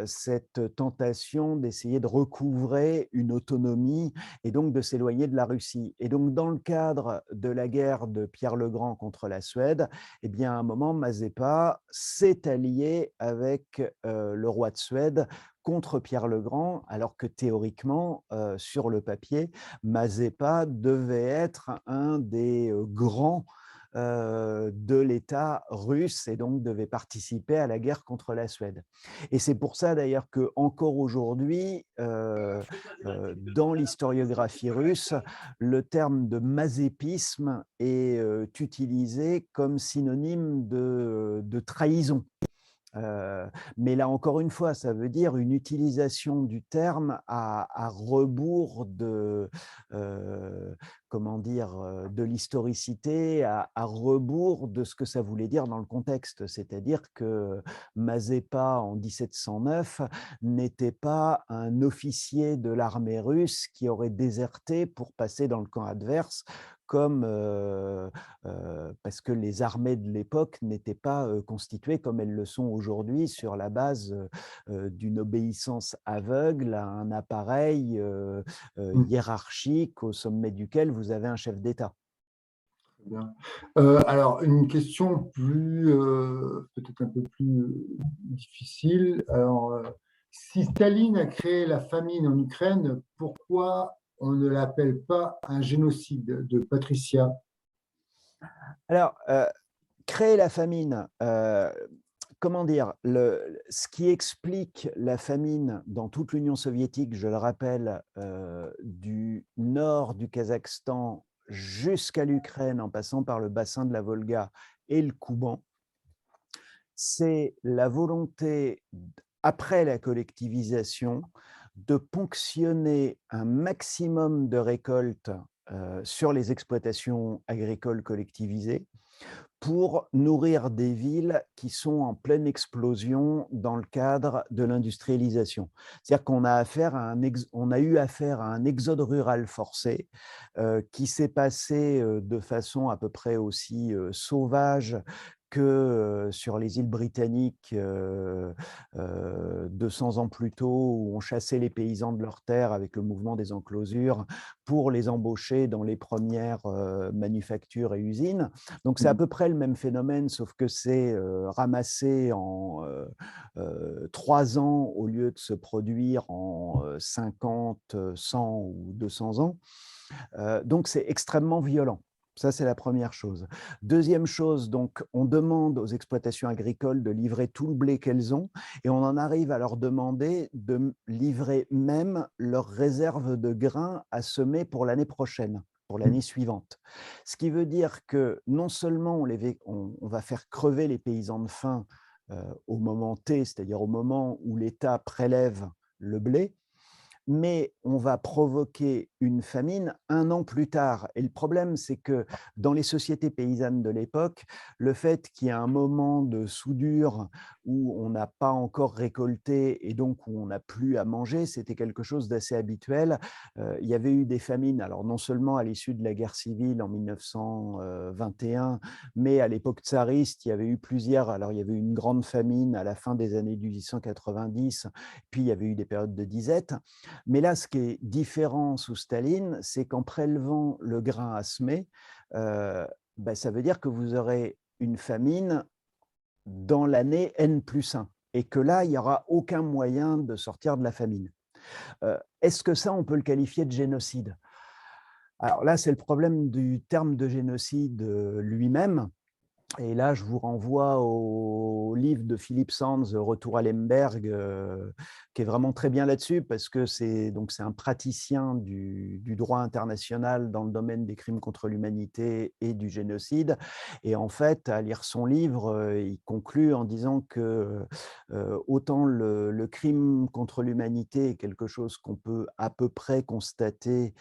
cette tentation d'essayer de recouvrer une autonomie et donc de s'éloigner de la Russie. Et donc dans le cadre de la guerre de Pierre le Grand contre la Suède, eh bien, à un moment, Mazeppa s'est allié avec le roi de Suède contre Pierre le Grand, alors que théoriquement, sur le papier, Mazeppa devait être un des grands de l'État russe et donc devait participer à la guerre contre la Suède. Et c'est pour ça d'ailleurs que encore aujourd'hui, dans l'historiographie russe, le terme de mazépisme est utilisé comme synonyme de trahison. Mais là encore une fois, ça veut dire une utilisation du terme à rebours de, heu, comment dire? De l'historicité, à rebours de ce que ça voulait dire dans le contexte. C'est-à-dire que Mazeppa, en 1709, n'était pas un officier de l'armée russe qui aurait déserté pour passer dans le camp adverse comme, parce que les armées de l'époque n'étaient pas constituées comme elles le sont aujourd'hui sur la base d'une obéissance aveugle à un appareil Mm. hiérarchique au sommet duquel vous avez un chef d'État. Très bien. Alors, une question plus, peut-être un peu plus difficile. Alors, si Staline a créé la famine en Ukraine, pourquoi on ne l'appelle pas un génocide de Patricia? Alors, créer la famine, comment dire? Ce qui explique la famine dans toute l'Union soviétique, je le rappelle, du nord du Kazakhstan jusqu'à l'Ukraine, en passant par le bassin de la Volga et le Kouban, c'est la volonté, après la collectivisation, de ponctionner un maximum de récoltes sur les exploitations agricoles collectivisées pour nourrir des villes qui sont en pleine explosion dans le cadre de l'industrialisation. C'est-à-dire qu'on a on a eu affaire à un exode rural forcé qui s'est passé de façon à peu près aussi sauvage que sur les îles britanniques 200 ans plus tôt, où on chassait les paysans de leurs terres avec le mouvement des enclosures pour les embaucher dans les premières manufactures et usines. Donc c'est à peu près le même phénomène, sauf que c'est ramassé en 3 ans au lieu de se produire en 50, 100 ou 200 ans. Donc c'est extrêmement violent. Ça, c'est la première chose. Deuxième chose, donc, on demande aux exploitations agricoles de livrer tout le blé qu'elles ont et on en arrive à leur demander de livrer même leurs réserves de grains à semer pour l'année prochaine, pour l'année suivante. Ce qui veut dire que non seulement on va faire crever les paysans de faim au moment T, c'est-à-dire au moment où l'État prélève le blé, mais on va provoquer une famine 1 an plus tard. Et le problème, c'est que dans les sociétés paysannes de l'époque, le fait qu'il y ait un moment de soudure où on n'a pas encore récolté et donc où on n'a plus à manger, c'était quelque chose d'assez habituel. Il y avait eu des famines, alors non seulement à l'issue de la guerre civile en 1921, mais à l'époque tsariste, il y avait eu plusieurs. Alors il y avait eu une grande famine à la fin des années 1890, puis il y avait eu des périodes de disette. Mais là, ce qui est différent sous Staline, c'est qu'en prélevant le grain à semer, ça veut dire que vous aurez une famine dans l'année N+1 et que là, il n'y aura aucun moyen de sortir de la famine. Est-ce que ça, on peut le qualifier de génocide? Alors là, c'est le problème du terme de génocide lui-même. Et là, je vous renvoie au livre de Philippe Sands, Retour à Lemberg, qui est vraiment très bien là-dessus, parce que c'est un praticien du droit international dans le domaine des crimes contre l'humanité et du génocide. Et en fait, à lire son livre, il conclut en disant que autant le crime contre l'humanité est quelque chose qu'on peut à peu près constater,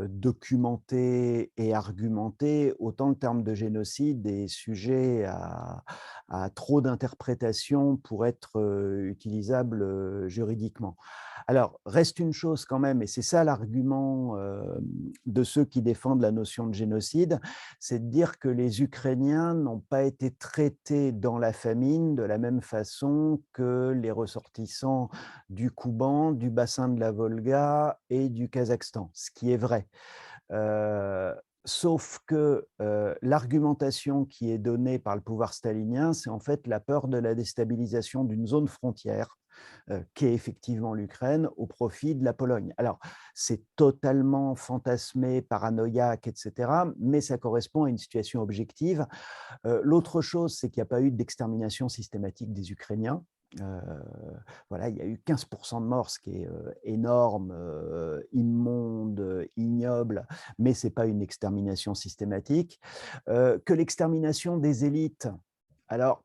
documenter et argumenter, autant le terme de génocide est sujet à trop d'interprétations pour être utilisable juridiquement. Alors, reste une chose quand même, et c'est ça l'argument de ceux qui défendent la notion de génocide, c'est de dire que les Ukrainiens n'ont pas été traités dans la famine de la même façon que les ressortissants du Kouban, du bassin de la Volga et du Kazakhstan, ce qui est vrai. Heu, Sauf que, l'argumentation qui est donnée par le pouvoir stalinien, c'est en fait la peur de la déstabilisation d'une zone frontière, qui est effectivement l'Ukraine, au profit de la Pologne. Alors, c'est totalement fantasmé, paranoïaque et cetera, mais ça correspond à une situation objective. L'autre chose, c'est qu'il n'y a pas eu d'extermination systématique des Ukrainiens. Heu, voilà, il y a eu 15 de morts, ce qui est, énorme, immonde, ignoble, mais c'est pas une extermination systématique. Que l'extermination des élites, alors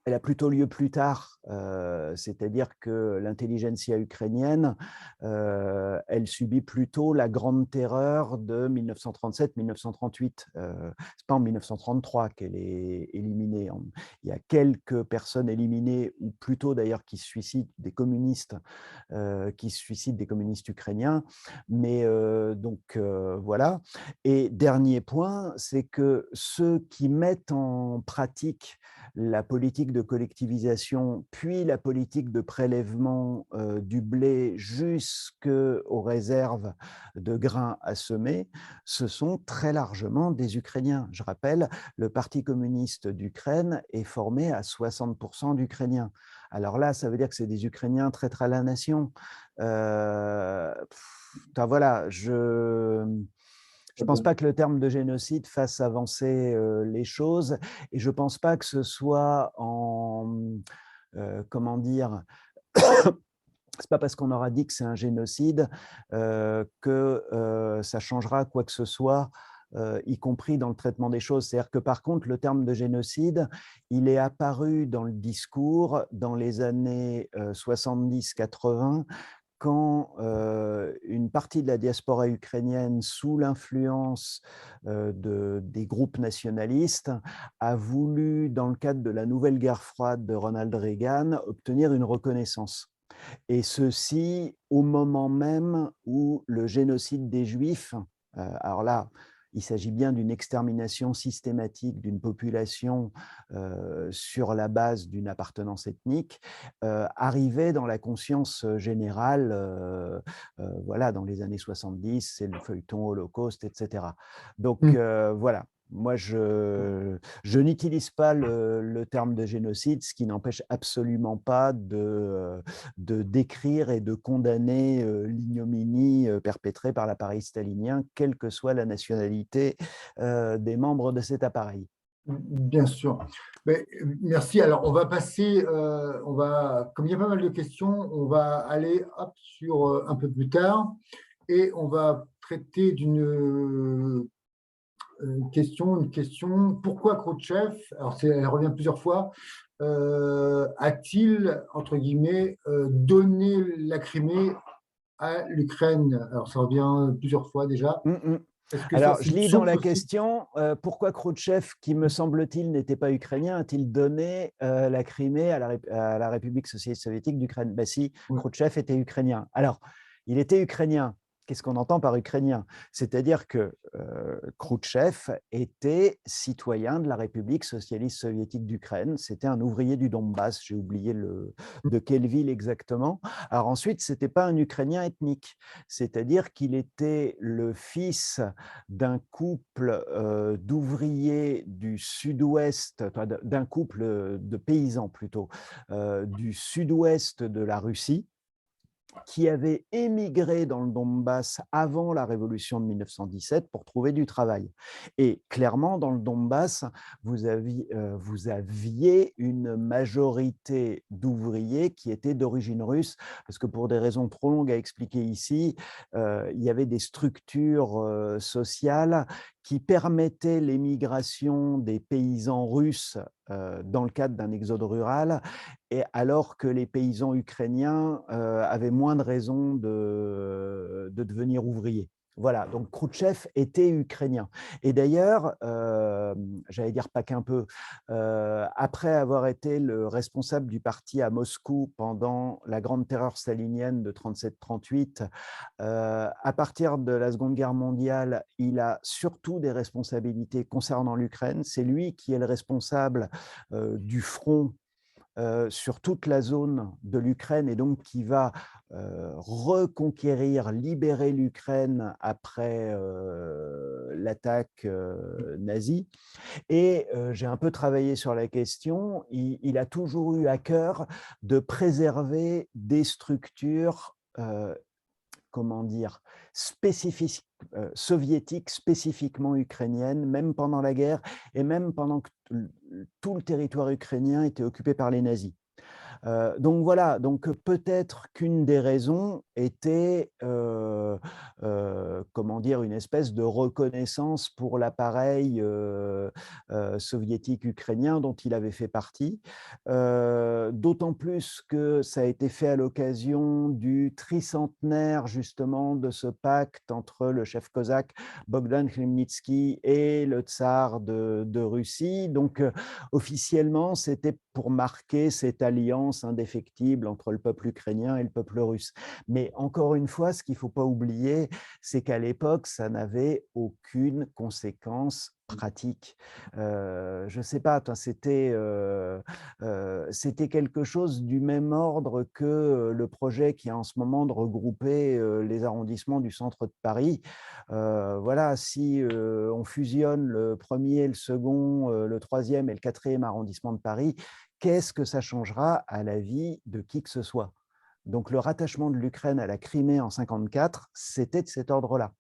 elle a plutôt lieu plus tard, c'est-à-dire que l'intelligentsia ukrainienne, elle subit plutôt la grande terreur de 1937-1938. C'est pas en 1933 qu'elle est éliminée. Il y a quelques personnes éliminées, ou plutôt d'ailleurs qui se suicident, des communistes, qui se suicident, des communistes ukrainiens. Mais voilà. Et dernier point, c'est que ceux qui mettent en pratique la politique de collectivisation, puis la politique de prélèvement du blé jusqu'aux réserves de grains à semer, ce sont très largement des Ukrainiens. Je rappelle, le Parti communiste d'Ukraine est formé à 60% d'Ukrainiens. Alors là, ça veut dire que c'est des Ukrainiens traîtres à la nation. Voilà, je ne pense pas que le terme de génocide fasse avancer les choses, et je ne pense pas que ce soit comment dire, c'est pas parce qu'on aura dit que c'est un génocide que ça changera quoi que ce soit, y compris dans le traitement des choses. C'est-à-dire que par contre, le terme de génocide, il est apparu dans le discours dans les années 70-80, quand une partie de la diaspora ukrainienne, sous l'influence des groupes nationalistes, a voulu, dans le cadre de la nouvelle guerre froide de Ronald Reagan, obtenir une reconnaissance. Et ceci au moment même où le génocide des Juifs, alors là, il s'agit bien d'une extermination systématique d'une population sur la base d'une appartenance ethnique, arrivait dans la conscience générale, voilà, dans les années 70, c'est le feuilleton Holocauste, etc. Donc Mm. voilà, moi, je n'utilise pas le terme de génocide, ce qui n'empêche absolument pas de décrire et de condamner l'ignominie perpétrée par l'appareil stalinien, quelle que soit la nationalité des membres de cet appareil. Bien sûr. Mais, merci. Alors, on va passer, comme il y a pas mal de questions, on va aller hop, sur un peu plus tard et on va traiter une question. Pourquoi Khrouchtchev, alors elle revient plusieurs fois, a-t-il, entre guillemets, donné la Crimée à l'Ukraine? Alors, ça revient plusieurs fois déjà. Mm, mm. Est-ce que ça, Alors, c'est je une lis dans source la aussi? question, pourquoi Khrouchtchev, qui me semble-t-il n'était pas ukrainien, a-t-il donné la Crimée à la République socialiste soviétique d'Ukraine? Ben si, Oui. Khrouchtchev était ukrainien. Alors, il était ukrainien. Qu'est-ce qu'on entend par ukrainien? C'est-à-dire que Khrouchtchev était citoyen de la République socialiste soviétique d'Ukraine. C'était un ouvrier du Donbass. J'ai oublié de quelle ville exactement. Alors ensuite, ce n'était pas un Ukrainien ethnique. C'est-à-dire qu'il était le fils d'un couple d'ouvriers du sud-ouest, d'un couple de paysans plutôt, du sud-ouest de la Russie, qui avaient émigré dans le Donbass avant la révolution de 1917 pour trouver du travail. Et clairement, dans le Donbass, vous aviez une majorité d'ouvriers qui étaient d'origine russe, parce que pour des raisons trop longues à expliquer ici, il y avait des structures sociales qui permettaient l'émigration des paysans russes dans le cadre d'un exode rural, et alors que les paysans ukrainiens avaient moins de raisons de devenir ouvriers. Voilà, donc Khrouchtchev était ukrainien. Et d'ailleurs, j'allais dire pas qu'un peu, après avoir été le responsable du parti à Moscou pendant la grande terreur stalinienne de 37-38, à partir de la Seconde Guerre mondiale, il a surtout des responsabilités concernant l'Ukraine. C'est lui qui est le responsable du front sur toute la zone de l'Ukraine, et donc qui va reconquérir, libérer l'Ukraine après l'attaque nazie. Et j'ai un peu travaillé sur la question. Il a toujours eu à cœur de préserver des structures comment dire, spécifiques, soviétiques, spécifiquement ukrainiennes, même pendant la guerre et même pendant que tout le territoire ukrainien était occupé par les nazis. Donc voilà, donc peut-être qu'une des raisons était, comment dire, une espèce de reconnaissance pour l'appareil soviétique ukrainien dont il avait fait partie, d'autant plus que ça a été fait à l'occasion du tricentenaire justement de ce pacte entre le chef cosaque Bogdan Khmelnytsky et le tsar de Russie. Donc officiellement, c'était pour marquer cette alliance indéfectible entre le peuple ukrainien et le peuple russe. Mais encore une fois, ce qu'il ne faut pas oublier, c'est qu'à l'époque, ça n'avait aucune conséquence pratique. Je ne sais pas, c'était quelque chose du même ordre que le projet qui a en ce moment de regrouper les arrondissements du centre de Paris. Voilà, si on fusionne le premier, le second, le troisième et le quatrième arrondissement de Paris, qu'est-ce que ça changera à la vie de qui que ce soit? Donc le rattachement de l'Ukraine à la Crimée en 1954, c'était de cet ordre-là.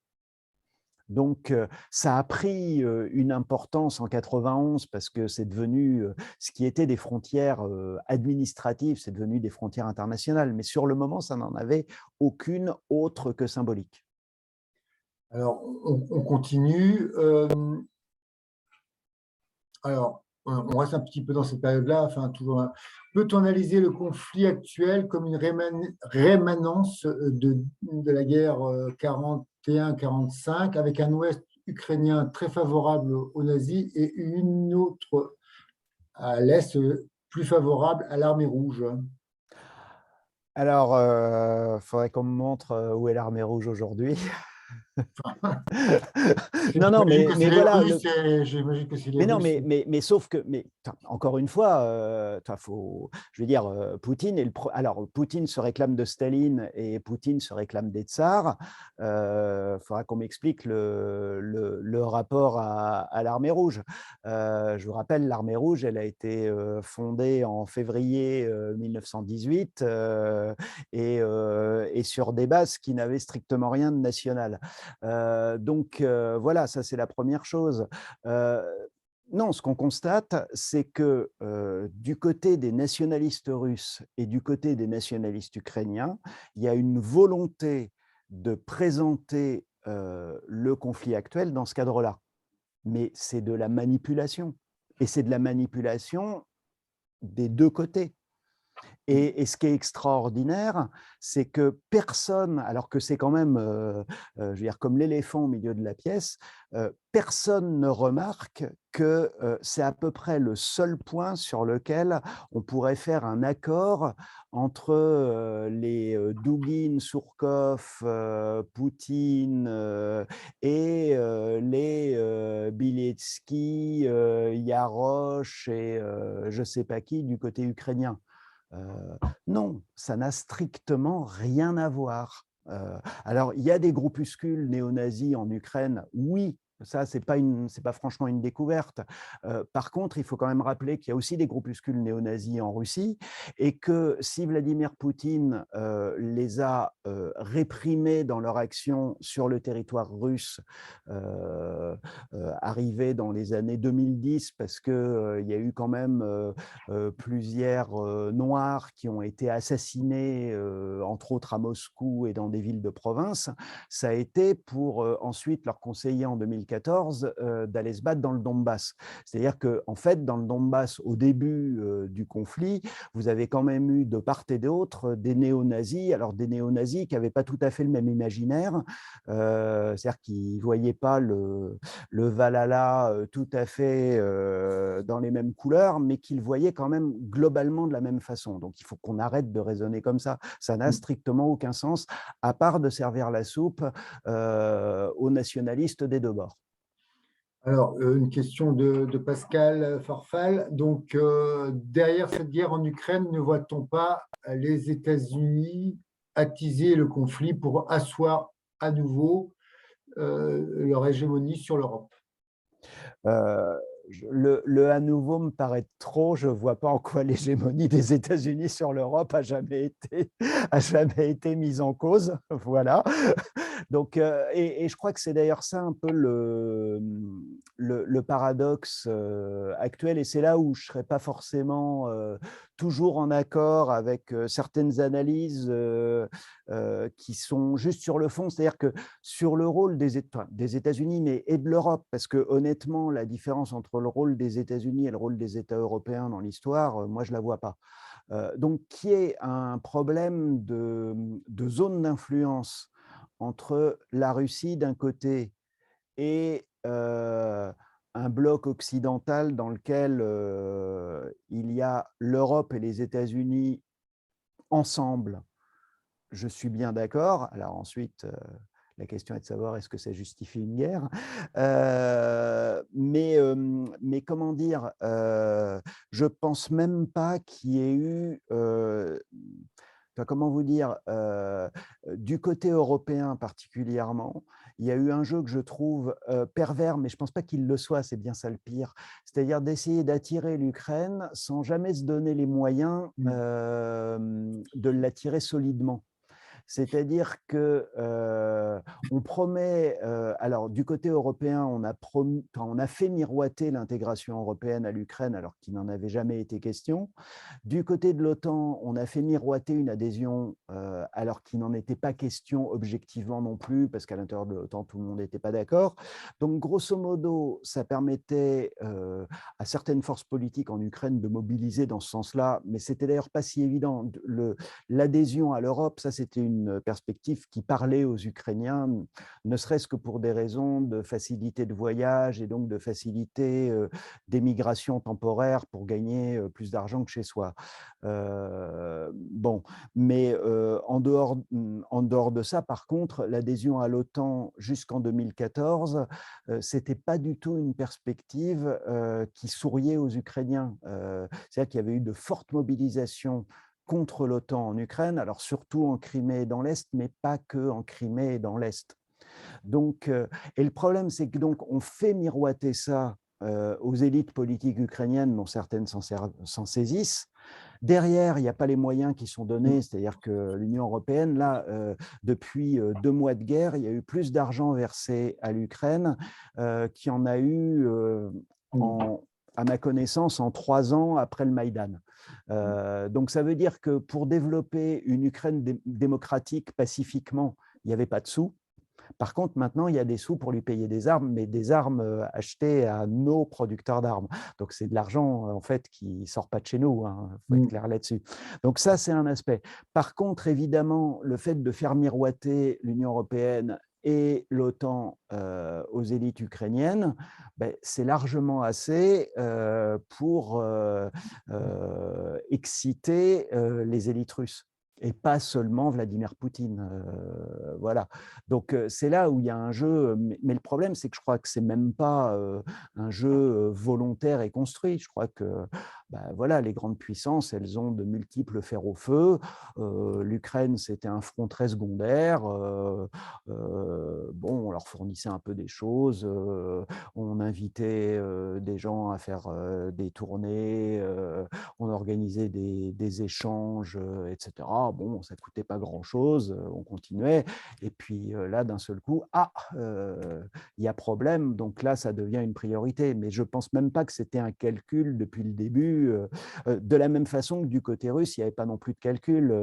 Donc, ça a pris une importance en 91 parce que c'est devenu ce qui était des frontières administratives, c'est devenu des frontières internationales. Mais sur le moment, ça n'en avait aucune autre que symbolique. Alors, on continue. Alors, on reste un petit peu dans cette période-là. Enfin, toujours. Peut-on analyser le conflit actuel comme une rémanence de la guerre 41-45, avec un Ouest ukrainien très favorable aux nazis et une autre à l'Est plus favorable à l'armée rouge? Alors, il faudrait qu'on me montre où est l'armée rouge aujourd'hui. Non, non, J'imagine que c'est mais les voilà, Russes. J'imagine que c'est les mais non, Russes. mais sauf que, mais encore une fois, je veux dire, Poutine alors Poutine se réclame de Staline et Poutine se réclame des tsars. Il faudra qu'on m'explique le rapport à l'armée rouge. Je vous rappelle, l'armée rouge, elle a été fondée en février 1918 et sur des bases qui n'avaient strictement rien de national. Donc voilà, ça c'est la première chose. Euh, non, ce qu'on constate, c'est que du côté des nationalistes russes et du côté des nationalistes ukrainiens, il y a une volonté de présenter le conflit actuel dans ce cadre-là. Mais c'est de la manipulation. Et c'est de la manipulation des deux côtés. Et ce qui est extraordinaire, c'est que personne, alors que c'est quand même, je veux dire, comme l'éléphant au milieu de la pièce, personne ne remarque que c'est à peu près le seul point sur lequel on pourrait faire un accord entre les Douguine, Surkov, Poutine et les Bieletsky, Yarosh et je ne sais pas qui du côté ukrainien. Non, ça n'a strictement rien à voir. Alors, il y a des groupuscules néo-nazis en Ukraine, oui, Ça, c'est pas franchement une découverte. Par contre, il faut quand même rappeler qu'il y a aussi des groupuscules néo-nazis en Russie et que si Vladimir Poutine les a réprimés dans leur action sur le territoire russe, arrivé dans les années 2010, parce qu'il y a eu quand même plusieurs Noirs qui ont été assassinés, entre autres à Moscou et dans des villes de province, ça a été pour ensuite leur conseiller en 2014 d'aller se battre dans le Donbass. C'est-à-dire qu'en fait, dans le Donbass, au début du conflit, vous avez quand même eu de part et d'autre des néo-nazis, alors des néo-nazis qui n'avaient pas tout à fait le même imaginaire, c'est-à-dire qu'ils ne voyaient pas le Valhalla tout à fait dans les mêmes couleurs, mais qu'ils le voyaient quand même globalement de la même façon. Donc il faut qu'on arrête de raisonner comme ça. Ça n'a strictement aucun sens, à part de servir la soupe aux nationalistes des deux bords. Alors, une question de Pascal Farfal. Donc, derrière cette guerre en Ukraine, ne voit-on pas les États-Unis attiser le conflit pour asseoir à nouveau leur hégémonie sur l'Europe? Euh, le à nouveau me paraît trop. Je ne vois pas en quoi l'hégémonie des États-Unis sur l'Europe a jamais été mise en cause. Voilà. Donc, et je crois que c'est d'ailleurs ça un peu le paradoxe actuel, et c'est là où je ne serais pas forcément toujours en accord avec certaines analyses qui sont juste sur le fond, c'est-à-dire que sur le rôle des États-Unis mais et de l'Europe, parce que honnêtement, la différence entre le rôle des États-Unis et le rôle des États européens dans l'histoire, moi, je ne la vois pas. Donc, qui est un problème de zone d'influence entre la Russie d'un côté et un bloc occidental dans lequel il y a l'Europe et les États-Unis ensemble, je suis bien d'accord. Alors ensuite, la question est de savoir est-ce que ça justifie une guerre. Mais comment dire, je ne pense même pas qu'il y ait eu, enfin, comment vous dire, du côté européen particulièrement, il y a eu un jeu que je trouve pervers, mais je ne pense pas qu'il le soit, c'est bien ça le pire, c'est-à-dire d'essayer d'attirer l'Ukraine sans jamais se donner les moyens de l'attirer solidement. C'est-à-dire que on promet, alors du côté européen, on a fait miroiter l'intégration européenne à l'Ukraine alors qu'il n'en avait jamais été question. Du côté de l'OTAN, on a fait miroiter une adhésion alors qu'il n'en était pas question objectivement non plus, parce qu'à l'intérieur de l'OTAN, tout le monde n'était pas d'accord. Donc, grosso modo, ça permettait à certaines forces politiques en Ukraine de mobiliser dans ce sens-là, mais c'était d'ailleurs pas si évident. L'adhésion à l'Europe, ça, c'était une perspective qui parlait aux Ukrainiens, ne serait-ce que pour des raisons de facilité de voyage et donc de facilité d'émigration temporaire pour gagner plus d'argent que chez soi. Bon, mais en dehors de ça, par contre, l'adhésion à l'OTAN jusqu'en 2014, c'était pas du tout une perspective qui souriait aux Ukrainiens. C'est-à-dire qu'il y avait eu de fortes mobilisations contre l'OTAN en Ukraine, alors surtout en Crimée et dans l'Est, mais pas que en Crimée et dans l'Est. Donc, et le problème, c'est que donc on fait miroiter ça aux élites politiques ukrainiennes, dont certaines s'en saisissent. Derrière, il n'y a pas les moyens qui sont donnés, c'est-à-dire que l'Union européenne, là, depuis 2 mois de guerre, il y a eu plus d'argent versé à l'Ukraine qu'il y en a eu, à ma connaissance, en 3 ans après le Maïdan. Donc ça veut dire que pour développer une Ukraine démocratique pacifiquement, il n'y avait pas de sous. Par contre, maintenant, il y a des sous pour lui payer des armes, mais des armes achetées à nos producteurs d'armes. Donc, c'est de l'argent, en fait, qui ne sort pas de chez nous. Il faut être clair là-dessus. Donc, ça, c'est un aspect. Par contre, évidemment, le fait de faire miroiter l'Union européenne et l'OTAN aux élites ukrainiennes, ben, c'est largement assez pour exciter les élites russes et pas seulement Vladimir Poutine. Voilà. Donc, c'est là où il y a un jeu, mais le problème, c'est que je crois que ce n'est même pas un jeu volontaire et construit. Je crois que voilà, les grandes puissances, elles ont de multiples fers au feu. L'Ukraine, c'était un front très secondaire. Bon, on leur fournissait un peu des choses. On invitait des gens à faire des tournées. On organisait des échanges, etc. Bon, ça ne coûtait pas grand-chose. On continuait. Et puis là, d'un seul coup, il y a problème. Donc là, ça devient une priorité. Mais je ne pense même pas que c'était un calcul depuis le début. De la même façon que du côté russe, il n'y avait pas non plus de calcul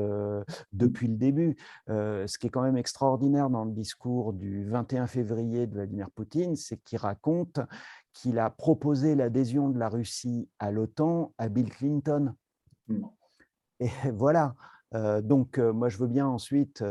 depuis le début. Ce qui est quand même extraordinaire dans le discours du 21 février de Vladimir Poutine, c'est qu'il raconte qu'il a proposé l'adhésion de la Russie à l'OTAN à Bill Clinton. Et voilà. Donc, moi, je veux bien ensuite.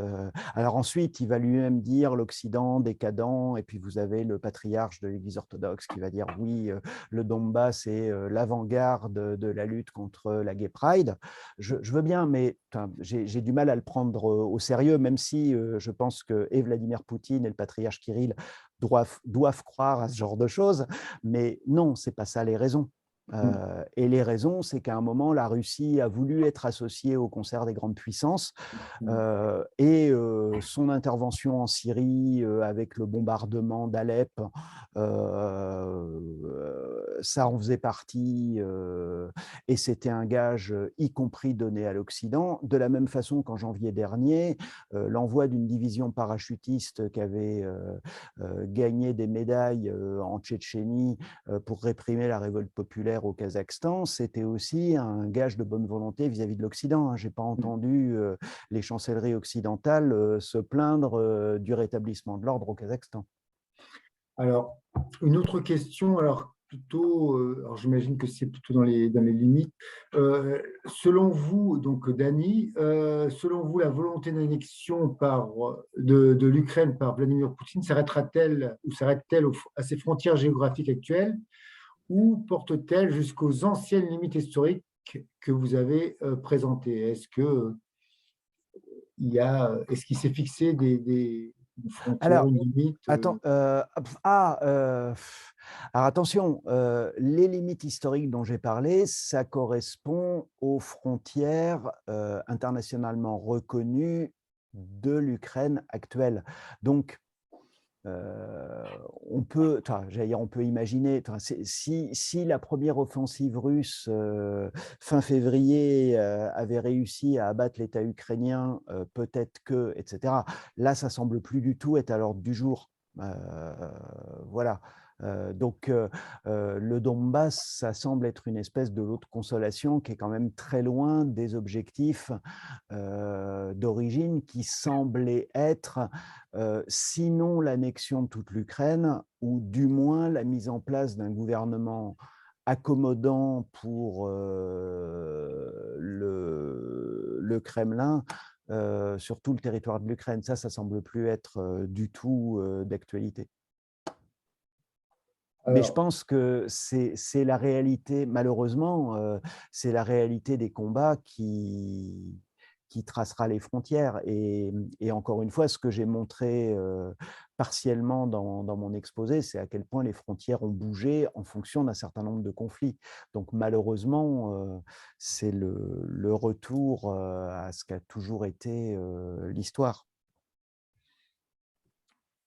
Alors ensuite, il va lui-même dire l'Occident décadent, et puis vous avez le patriarche de l'Église orthodoxe qui va dire oui, le Donbass est l'avant-garde de la lutte contre la Gay Pride. Je veux bien, mais j'ai du mal à le prendre au sérieux, même si je pense que et Vladimir Poutine et le patriarche Kirill doivent croire à ce genre de choses. Mais non, ce n'est pas ça les raisons. Et les raisons, c'est qu'à un moment, la Russie a voulu être associée au concert des grandes puissances et son intervention en Syrie avec le bombardement d'Alep, ça en faisait partie et c'était un gage, y compris donné à l'Occident. De la même façon qu'en janvier dernier, l'envoi d'une division parachutiste qui avait gagné des médailles en Tchétchénie pour réprimer la révolte populaire au Kazakhstan, c'était aussi un gage de bonne volonté vis-à-vis de l'Occident. Je n'ai pas entendu les chancelleries occidentales se plaindre du rétablissement de l'ordre au Kazakhstan. Alors, une autre question, alors plutôt, alors j'imagine que c'est plutôt dans les limites. Selon vous, donc Dany, selon vous, la volonté d'annexion de l'Ukraine par Vladimir Poutine s'arrêtera-t-elle ou s'arrête-t-elle à ses frontières géographiques actuelles ou porte-t-elle jusqu'aux anciennes limites historiques que vous avez présentées? Est-ce qu'il s'est fixé une frontière, Alors, une limite attends, alors attention, les limites historiques dont j'ai parlé, ça correspond aux frontières internationalement reconnues de l'Ukraine actuelle. Donc, on peut, on peut imaginer, si la première offensive russe fin février avait réussi à abattre l'État ukrainien, peut-être que, etc. Là, ça semble plus du tout être à l'ordre du jour. Voilà. Donc, le Donbass, ça semble être une espèce de lot de consolation qui est quand même très loin des objectifs d'origine qui semblaient être, sinon l'annexion de toute l'Ukraine, ou du moins la mise en place d'un gouvernement accommodant pour le Kremlin sur tout le territoire de l'Ukraine. Ça semble plus être du tout d'actualité. Mais je pense que c'est la réalité, malheureusement, c'est la réalité des combats qui tracera les frontières. Et encore une fois, ce que j'ai montré partiellement dans mon exposé, c'est à quel point les frontières ont bougé en fonction d'un certain nombre de conflits. Donc malheureusement, c'est le retour à ce qu'a toujours été l'histoire.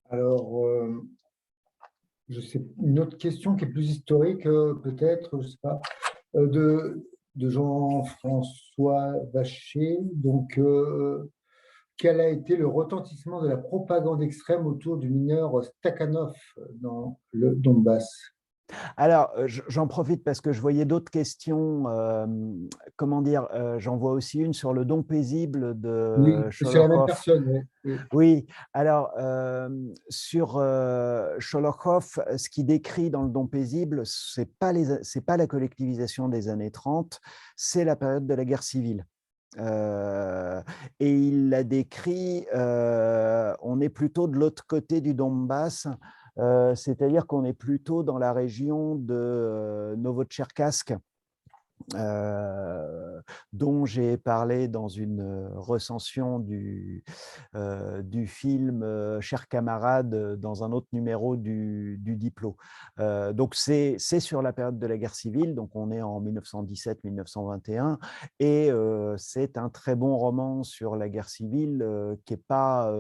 Alors, je sais, une autre question qui est plus historique, peut-être, je ne sais pas, de Jean-François Vacher. Donc, quel a été le retentissement de la propagande extrême autour du mineur Stakhanov dans le Donbass? Alors, j'en profite parce que je voyais d'autres questions. Comment dire, j'en vois aussi une sur le don paisible Oui, de c'est la même Sholokhov. personne. Oui. Oui, alors sur Sholokhov, ce qu'il décrit dans le don paisible, c'est pas la collectivisation des années 30, c'est la période de la guerre civile. Et il l'a décrit, on est plutôt de l'autre côté du Donbass, c'est-à-dire qu'on est plutôt dans la région de Novotcherkassk, dont j'ai parlé dans une recension du film Chers camarades dans un autre numéro du Diplo. Donc c'est sur la période de la guerre civile, donc on est en 1917-1921, et c'est un très bon roman sur la guerre civile qui n'est pas,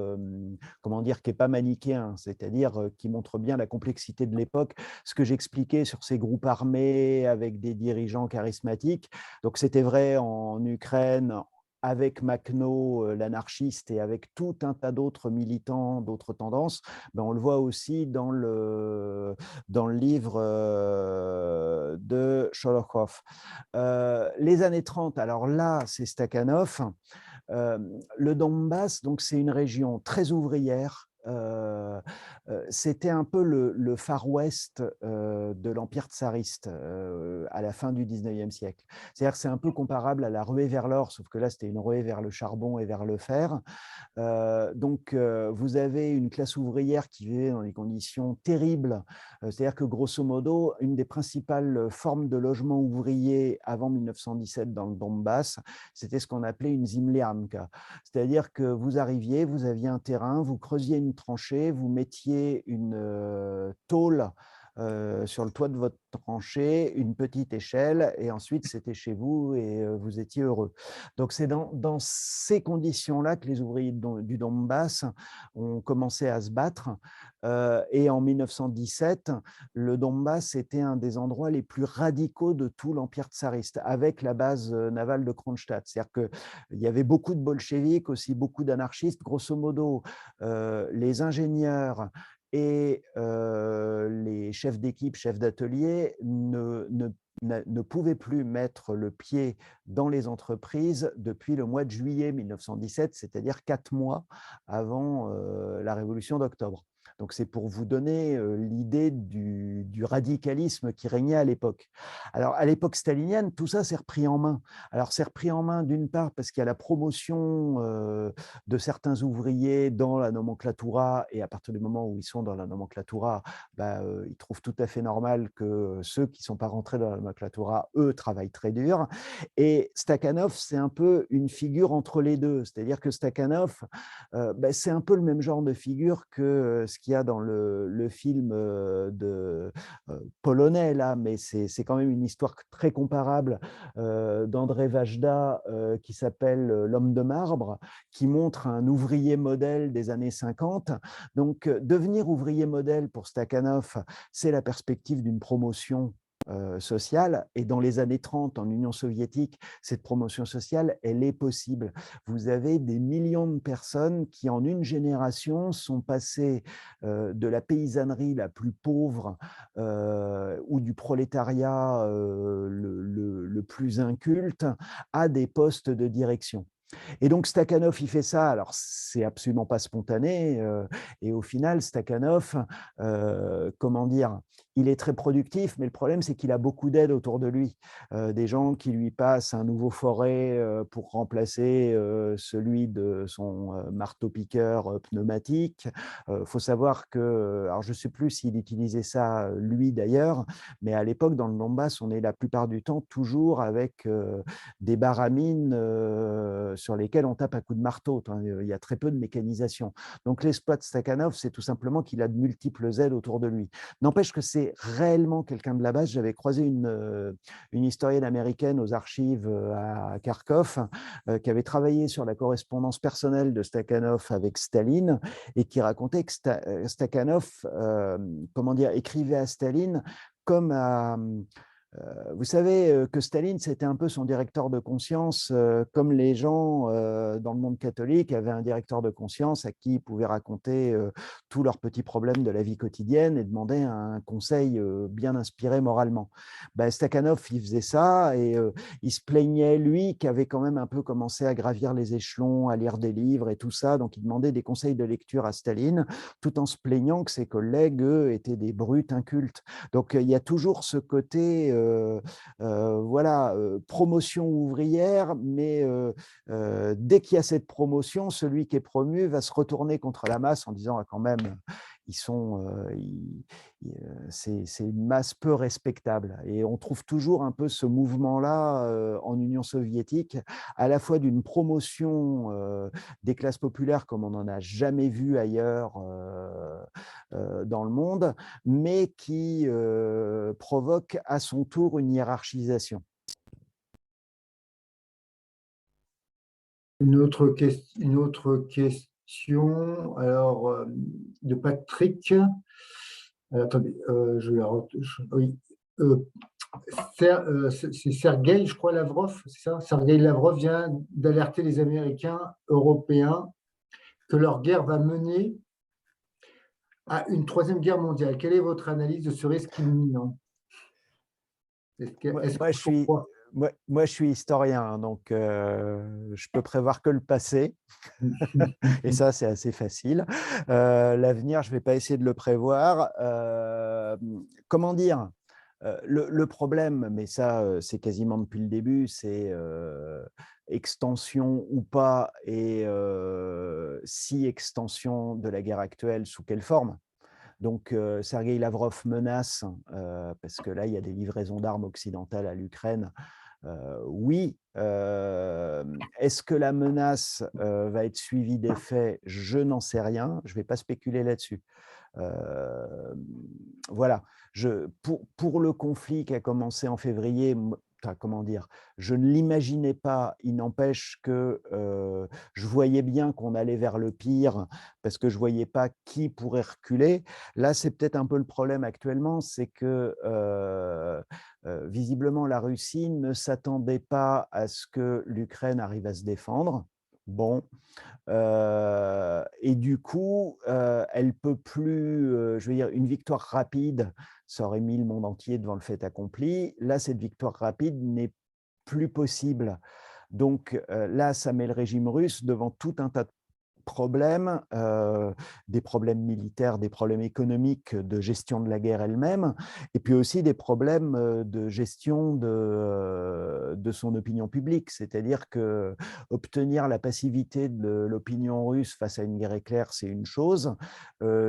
comment dire, qui est pas manichéen, c'est-à-dire qui montre bien la complexité de l'époque, ce que j'expliquais sur ces groupes armés avec des dirigeants charismatiques. Donc c'était vrai en Ukraine, avec Makhno, l'anarchiste, et avec tout un tas d'autres militants, d'autres tendances. Ben, on le voit aussi dans le livre de Sholokhov. Les années 30, alors là, c'est Stakhanov. Le Donbass, donc c'est une région très ouvrière. C'était un peu le Far West de l'Empire tsariste à la fin du 19e siècle. C'est-à-dire que c'est un peu comparable à la ruée vers l'or, sauf que là, c'était une ruée vers le charbon et vers le fer. Donc, vous avez une classe ouvrière qui vivait dans des conditions terribles. C'est-à-dire que, grosso modo, une des principales formes de logement ouvrier avant 1917 dans le Donbass, c'était ce qu'on appelait une Zimlianka. C'est-à-dire que vous arriviez, vous aviez un terrain, vous creusiez une tranchée, vous mettiez une tôle sur le toit de votre tranchée, une petite échelle, et ensuite c'était chez vous et vous étiez heureux. Donc c'est dans ces conditions-là que les ouvriers du Donbass ont commencé à se battre. Et en 1917, le Donbass était un des endroits les plus radicaux de tout l'Empire tsariste, avec la base navale de Kronstadt. C'est-à-dire qu'il y avait beaucoup de bolcheviks, aussi beaucoup d'anarchistes. Grosso modo, les ingénieurs et les chefs d'équipe, chefs d'atelier ne pouvaient plus mettre le pied dans les entreprises depuis le mois de juillet 1917, c'est-à-dire 4 mois avant la révolution d'octobre. Donc c'est pour vous donner l'idée du radicalisme qui régnait à l'époque. Alors à l'époque stalinienne, tout ça s'est repris en main. Alors c'est repris en main d'une part parce qu'il y a la promotion de certains ouvriers dans la nomenclatura, et à partir du moment où ils sont dans la nomenclatura, bah, ils trouvent tout à fait normal que ceux qui ne sont pas rentrés dans la nomenclatura, eux, travaillent très dur. Et Stakhanov, c'est un peu une figure entre les deux, c'est-à-dire que Stakhanov, bah, c'est un peu le même genre de figure que ce qu'il y a dans le film polonais, là, mais c'est quand même une histoire très comparable d'André Vajda qui s'appelle L'homme de marbre, qui montre un ouvrier modèle des années 50. Donc, devenir ouvrier modèle pour Stakhanov, c'est la perspective d'une promotion sociale. Et dans les années 30, en Union soviétique, cette promotion sociale, elle est possible. Vous avez des millions de personnes qui, en une génération, sont passées de la paysannerie la plus pauvre ou du prolétariat le plus inculte à des postes de direction. Et donc Stakhanov, il fait ça. Alors, c'est absolument pas spontané. Et au final, Stakhanov, comment dire, il est très productif, mais le problème, c'est qu'il a beaucoup d'aide autour de lui. Des gens qui lui passent un nouveau foret pour remplacer celui de son marteau-piqueur pneumatique. Il faut savoir que, alors je ne sais plus s'il utilisait ça lui d'ailleurs, mais à l'époque, dans le Donbass, on est la plupart du temps toujours avec des baramines sur lesquelles on tape à coups de marteau. Il y a très peu de mécanisation. Donc l'exploit de Stakhanov, c'est tout simplement qu'il a de multiples aides autour de lui. N'empêche que c'est réellement quelqu'un de la base. J'avais croisé une historienne américaine aux archives à Kharkov qui avait travaillé sur la correspondance personnelle de Stakhanov avec Staline et qui racontait que Stakhanov comment dire, écrivait à Staline comme à vous savez que Staline, c'était un peu son directeur de conscience, comme les gens dans le monde catholique avaient un directeur de conscience à qui ils pouvaient raconter tous leurs petits problèmes de la vie quotidienne et demander un conseil bien inspiré moralement. Ben, Stakhanov, il faisait ça et il se plaignait, lui, qui avait quand même un peu commencé à gravir les échelons, à lire des livres et tout ça. Donc, il demandait des conseils de lecture à Staline, tout en se plaignant que ses collègues, eux, étaient des brutes incultes. Donc, il y a toujours ce côté voilà, promotion ouvrière, mais dès qu'il y a cette promotion, celui qui est promu va se retourner contre la masse en disant ah, quand même, c'est une masse peu respectable. Et on trouve toujours un peu ce mouvement-là en Union soviétique, à la fois d'une promotion des classes populaires comme on n'en a jamais vu ailleurs dans le monde, mais qui provoque à son tour une hiérarchisation. Une autre question alors, de Patrick. Attendez, je la oui. C'est Sergueï, je crois, Lavrov, c'est ça? Sergueï Lavrov vient d'alerter les Américains européens que leur guerre va mener à une troisième guerre mondiale. Quelle est votre analyse de ce risque imminent? Moi, je suis historien, hein, donc je peux prévoir que le passé, et ça, c'est assez facile. L'avenir, je ne vais pas essayer de le prévoir. Comment dire? Le problème, mais ça, c'est quasiment depuis le début, c'est extension ou pas, et si extension de la guerre actuelle, sous quelle forme? Donc, Sergueï Lavrov menace, parce que là, il y a des livraisons d'armes occidentales à l'Ukraine. Oui. Est-ce que la menace va être suivie des faits? Je n'en sais rien. Je ne vais pas spéculer là-dessus. Voilà. Pour le conflit qui a commencé en février, comment dire, je ne l'imaginais pas. Il n'empêche que je voyais bien qu'on allait vers le pire, parce que je ne voyais pas qui pourrait reculer. Là, c'est peut-être un peu le problème actuellement, c'est que visiblement, la Russie ne s'attendait pas à ce que l'Ukraine arrive à se défendre. Bon, et du coup, elle peut plus, je veux dire, une victoire rapide, ça aurait mis le monde entier devant le fait accompli. Là, cette victoire rapide n'est plus possible. Donc là, ça met le régime russe devant tout un tas de problèmes, des problèmes militaires, des problèmes économiques, de gestion de la guerre elle-même, et puis aussi des problèmes de gestion de son opinion publique. C'est-à-dire que obtenir la passivité de l'opinion russe face à une guerre éclair, c'est une chose.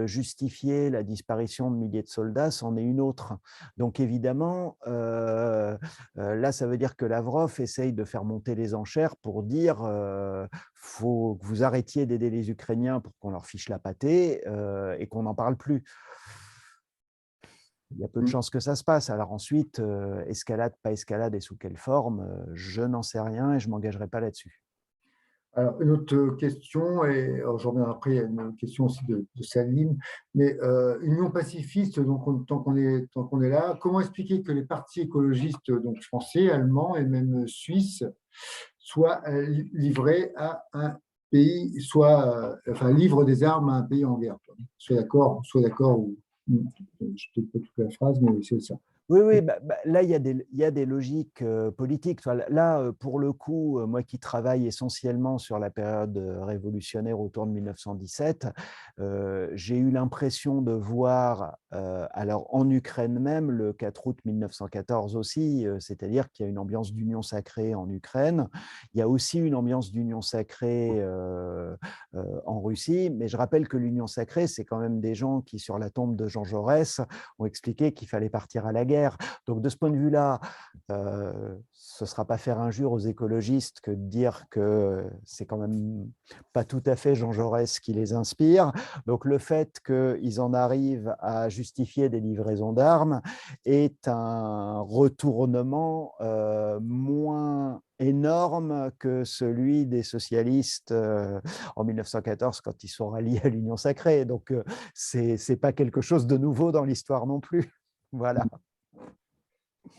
Justifier la disparition de milliers de soldats, c'en est une autre. Donc évidemment, là, ça veut dire que Lavrov essaye de faire monter les enchères pour dire faut que vous arrêtiez d'aider les Ukrainiens pour qu'on leur fiche la pâtée et qu'on n'en parle plus. Il y a peu de chances que ça se passe. Alors ensuite, escalade, pas escalade et sous quelle forme, je n'en sais rien et je ne m'engagerai pas là-dessus. Alors, une autre question, et je reviendrai après, il y a une question aussi de Salim, mais Union pacifiste, donc tant qu'on est là, comment expliquer que les partis écologistes, donc français, allemands et même suisses, soient livrés à un pays, enfin, livrent des armes à un pays en guerre? Soit d'accord, ou je ne te pas toute la phrase, mais c'est ça. Oui, là, il y a des logiques politiques. Là, pour le coup, moi qui travaille essentiellement sur la période révolutionnaire autour de 1917, j'ai eu l'impression de voir, alors en Ukraine même, le 4 août 1914 aussi, c'est-à-dire qu'il y a une ambiance d'union sacrée en Ukraine. Il y a aussi une ambiance d'union sacrée en Russie, mais je rappelle que l'union sacrée, c'est quand même des gens qui, sur la tombe de Jean Jaurès, ont expliqué qu'il fallait partir à la guerre. Donc, de ce point de vue-là, ce ne sera pas faire injure aux écologistes que de dire que c'est quand même pas tout à fait Jean Jaurès qui les inspire. Donc, le fait qu'ils en arrivent à justifier des livraisons d'armes est un retournement moins énorme que celui des socialistes en 1914 quand ils sont ralliés à l'Union sacrée. Donc, ce n'est pas quelque chose de nouveau dans l'histoire non plus. Voilà.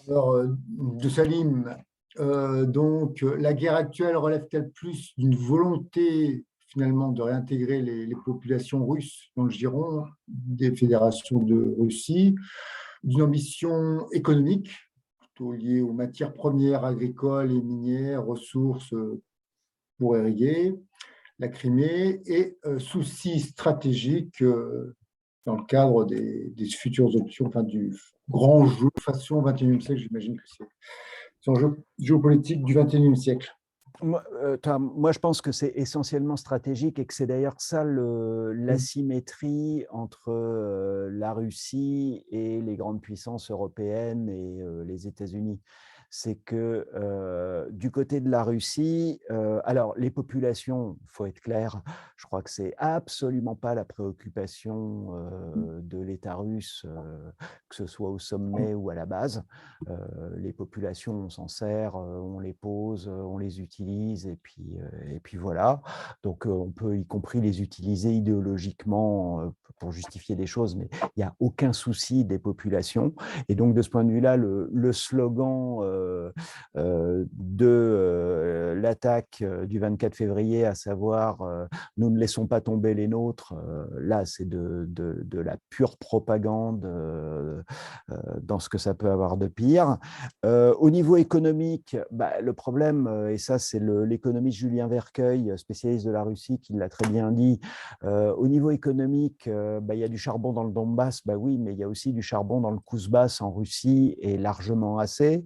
Alors, de Salim, donc la guerre actuelle relève-t-elle plus d'une volonté finalement de réintégrer les populations russes dans le giron des fédérations de Russie, d'une ambition économique, plutôt liée aux matières premières agricoles et minières, ressources pour irriguer la Crimée, et soucis stratégiques dans le cadre des futures options, enfin du grand jeu façon 21e siècle, j'imagine que c'est un jeu géopolitique du 21e siècle. Moi, je pense que c'est essentiellement stratégique et que c'est d'ailleurs ça Mm. l'asymétrie entre la Russie et les grandes puissances européennes et les États-Unis. C'est que du côté de la Russie, alors les populations, il faut être clair, je crois que c'est absolument pas la préoccupation de l'État russe, que ce soit au sommet ou à la base. Euh, les populations, on s'en sert, on les pose, on les utilise, et puis voilà. Donc, on peut y compris les utiliser idéologiquement pour justifier des choses, mais il n'y a aucun souci des populations. Et donc, de ce point de vue-là, le slogan de l'attaque du 24 février, à savoir nous ne laissons pas tomber les nôtres, là, c'est de la pure propagande dans ce que ça peut avoir de pire. Au niveau économique, bah, le problème, et ça c'est l'économiste Julien Vercueil, spécialiste de la Russie, qui l'a très bien dit, au niveau économique, bah, il y a du charbon dans le Donbass, bah oui, mais il y a aussi du charbon dans le Kouzbas en Russie, et largement assez.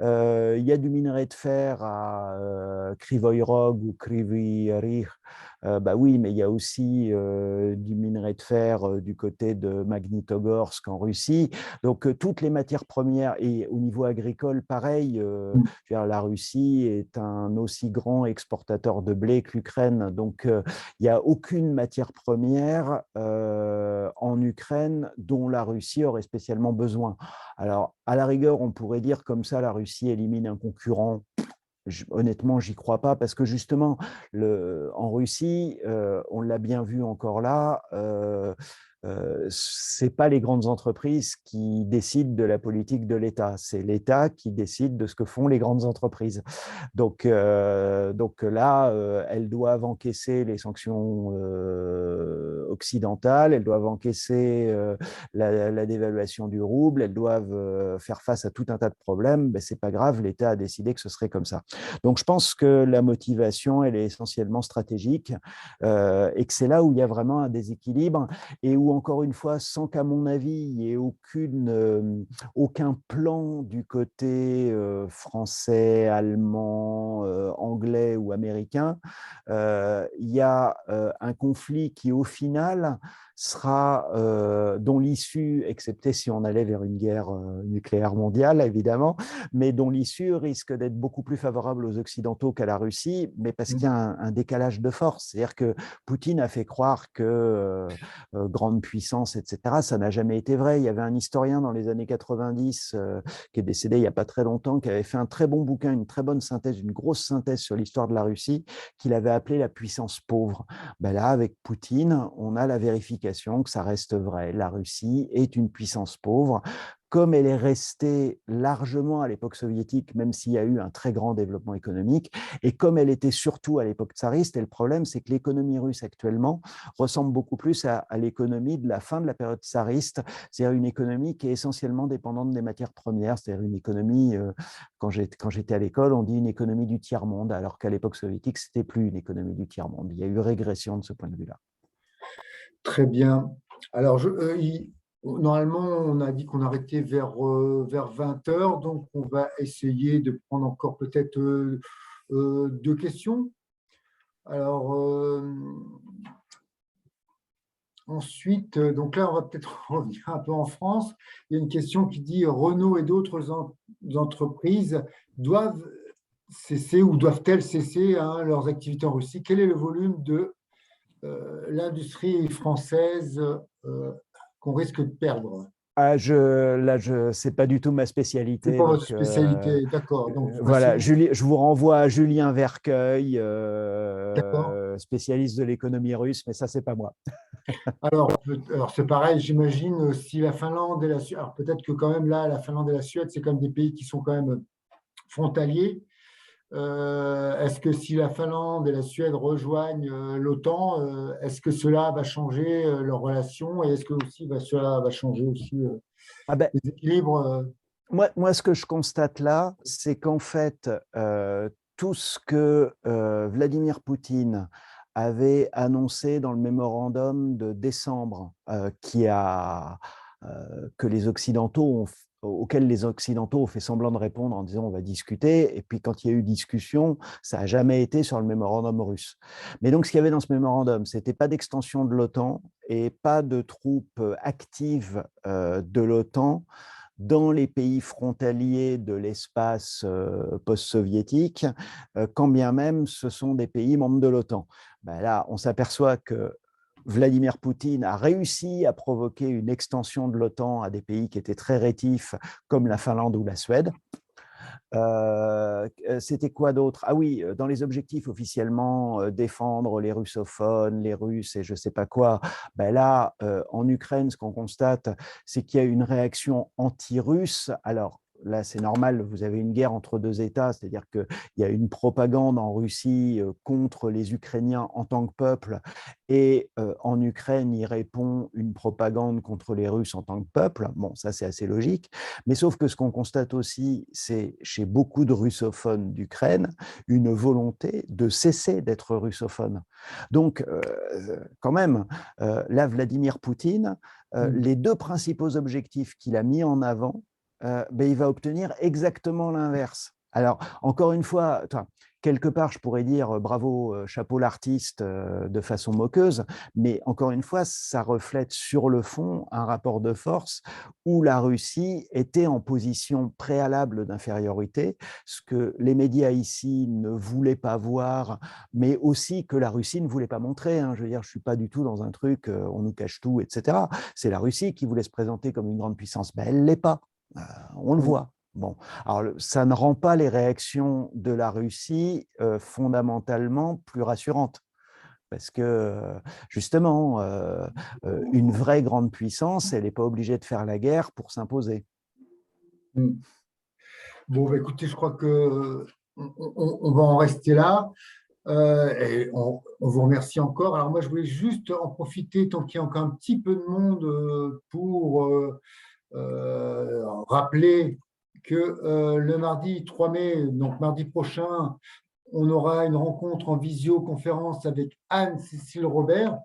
Il y a du minerai de fer à Krivoy Rog ou Kryvyi Rih, bah oui, mais il y a aussi du minerai de fer du côté de Magnitogorsk en Russie. Donc, toutes les matières premières, et au niveau agricole, pareil, la Russie est un aussi grand exportateur de blé que l'Ukraine. Donc, il n'y a aucune matière première en Ukraine dont la Russie aurait spécialement besoin. Alors, à la rigueur, on pourrait dire comme ça, la Russie élimine un concurrent. Honnêtement, j'y crois pas parce que justement, en Russie, on l'a bien vu encore là, c'est pas les grandes entreprises qui décident de la politique de l'État, c'est l'État qui décide de ce que font les grandes entreprises. Donc là, elles doivent encaisser les sanctions occidentales, elles doivent encaisser la dévaluation du rouble, elles doivent faire face à tout un tas de problèmes. Ben, c'est pas grave, l'État a décidé que ce serait comme ça. Donc je pense que la motivation, elle est essentiellement stratégique et que c'est là où il y a vraiment un déséquilibre et où, encore une fois, sans qu'à mon avis, il n'y ait aucun plan du côté français, allemand, anglais ou américain, il y a un conflit qui, au final, sera, dont l'issue, excepté si on allait vers une guerre nucléaire mondiale, évidemment, mais dont l'issue risque d'être beaucoup plus favorable aux Occidentaux qu'à la Russie, mais parce qu'il y a un décalage de force. C'est-à-dire que Poutine a fait croire que grande puissance, etc., ça n'a jamais été vrai. Il y avait un historien dans les années 90 qui est décédé il n'y a pas très longtemps, qui avait fait un très bon bouquin, une très bonne synthèse, une grosse synthèse sur l'histoire de la Russie, qu'il avait appelé la puissance pauvre. Ben là, avec Poutine, on a la vérification que ça reste vrai. La Russie est une puissance pauvre, comme elle est restée largement à l'époque soviétique, même s'il y a eu un très grand développement économique, et comme elle était surtout à l'époque tsariste. Et le problème, c'est que l'économie russe actuellement ressemble beaucoup plus à l'économie de la fin de la période tsariste, c'est-à-dire une économie qui est essentiellement dépendante des matières premières, c'est-à-dire une économie, quand j'étais à l'école, on dit une économie du tiers-monde, alors qu'à l'époque soviétique, ce n'était plus une économie du tiers-monde. Il y a eu régression de ce point de vue-là. Très bien. Alors, normalement, on a dit qu'on arrêtait vers 20 heures, donc on va essayer de prendre encore peut-être deux questions. Alors, ensuite, donc là, on va peut-être revenir un peu en France. Il y a une question qui dit Renault et d'autres entreprises doivent cesser ou doivent-elles cesser leurs activités en Russie? Quel est le volume de l'industrie française qu'on risque de perdre? Ah, c'est pas du tout ma C'est spécialité, pas votre donc spécialité, d'accord. Donc, voilà. voici, Je vous renvoie à Julien Vercueil, d'accord. spécialiste de l'économie russe, mais ça, c'est pas moi. Alors c'est pareil, j'imagine, si la Finlande et la Suède, alors peut-être que quand même là, la Finlande et la Suède, c'est quand même des pays qui sont quand même frontaliers. Est-ce que si la Finlande et la Suède rejoignent l'OTAN, est-ce que cela va changer leurs relations et est-ce que aussi cela va changer aussi Ah ben, les équilibres moi, ce que je constate là, c'est qu'en fait, tout ce que Vladimir Poutine avait annoncé dans le mémorandum de décembre, que les Occidentaux auxquelles les Occidentaux ont fait semblant de répondre en disant on va discuter, et puis quand il y a eu discussion, ça n'a jamais été sur le mémorandum russe. Mais donc ce qu'il y avait dans ce mémorandum, ce n'était pas d'extension de l'OTAN et pas de troupes actives de l'OTAN dans les pays frontaliers de l'espace post-soviétique, quand bien même ce sont des pays membres de l'OTAN. Ben là, on s'aperçoit que Vladimir Poutine a réussi à provoquer une extension de l'OTAN à des pays qui étaient très rétifs, comme la Finlande ou la Suède. C'était quoi d'autre? Ah oui, dans les objectifs officiellement, défendre les russophones, les Russes et je ne sais pas quoi. Ben là, en Ukraine, ce qu'on constate, c'est qu'il y a une réaction anti-russe. Alors, là, c'est normal, vous avez une guerre entre deux États, c'est-à-dire qu'il y a une propagande en Russie contre les Ukrainiens en tant que peuple, et en Ukraine, il répond une propagande contre les Russes en tant que peuple. Bon, ça, c'est assez logique. Mais sauf que ce qu'on constate aussi, c'est chez beaucoup de russophones d'Ukraine, une volonté de cesser d'être russophone. Donc, quand même, là, Vladimir Poutine, les deux principaux objectifs qu'il a mis en avant, ben, il va obtenir exactement l'inverse. Alors, encore une fois, quelque part, je pourrais dire bravo, chapeau l'artiste de façon moqueuse, mais encore une fois, ça reflète sur le fond un rapport de force où la Russie était en position préalable d'infériorité, ce que les médias ici ne voulaient pas voir, mais aussi que la Russie ne voulait pas montrer. Hein. Je veux dire, je ne suis pas du tout dans un truc, on nous cache tout, etc. C'est la Russie qui voulait se présenter comme une grande puissance, mais elle ne l'est pas. On le voit. Bon, alors ça ne rend pas les réactions de la Russie fondamentalement plus rassurantes. Parce que justement, une vraie grande puissance, elle n'est pas obligée de faire la guerre pour s'imposer. Bon, bah, écoutez, je crois que on va en rester là. Et on vous remercie encore. Alors moi, je voulais juste en profiter, tant qu'il y a encore un petit peu de monde, pour rappeler que le mardi 3 mai, donc mardi prochain, on aura une rencontre en visioconférence avec Anne-Cécile Robert,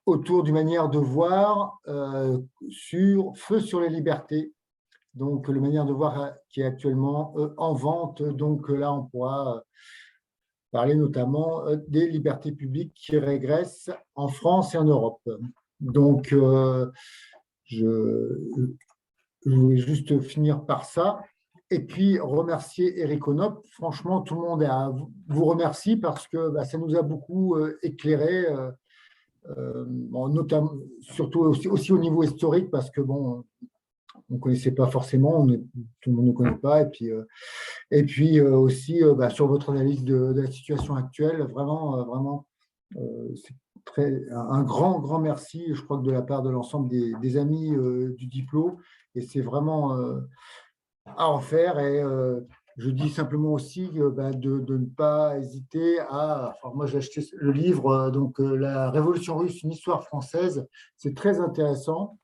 autour d'une manière de voir sur Feu sur les libertés. Donc, la manière de voir qui est actuellement en vente. Donc là, on pourra parler notamment des libertés publiques qui régressent en France et en Europe. Donc, je voulais juste finir par ça. Et puis, remercier Eric Onop. Franchement, tout le monde vous remercie parce que ça nous a beaucoup éclairé, notamment, surtout aussi au niveau historique, parce que bon, on ne connaissait pas forcément, tout le monde ne connaît pas. Et puis aussi sur votre analyse de la situation actuelle, vraiment, c'est un grand merci, je crois que de la part de l'ensemble des amis du Diplo. Et c'est vraiment à en faire. Et je dis simplement aussi de ne pas hésiter à… Enfin, moi, j'ai acheté le livre, La Révolution russe, une histoire française. C'est très intéressant.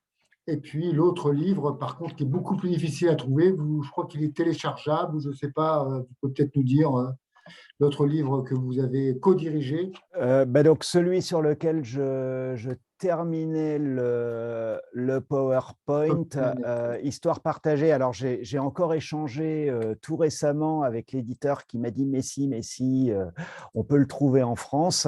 Et puis l'autre livre, par contre, qui est beaucoup plus difficile à trouver, je crois qu'il est téléchargeable, je ne sais pas, vous pouvez peut-être nous dire l'autre livre que vous avez co-dirigé. Donc celui sur lequel je terminais le PowerPoint, Histoire partagée. Alors j'ai encore échangé tout récemment avec l'éditeur qui m'a dit mais si, on peut le trouver en France.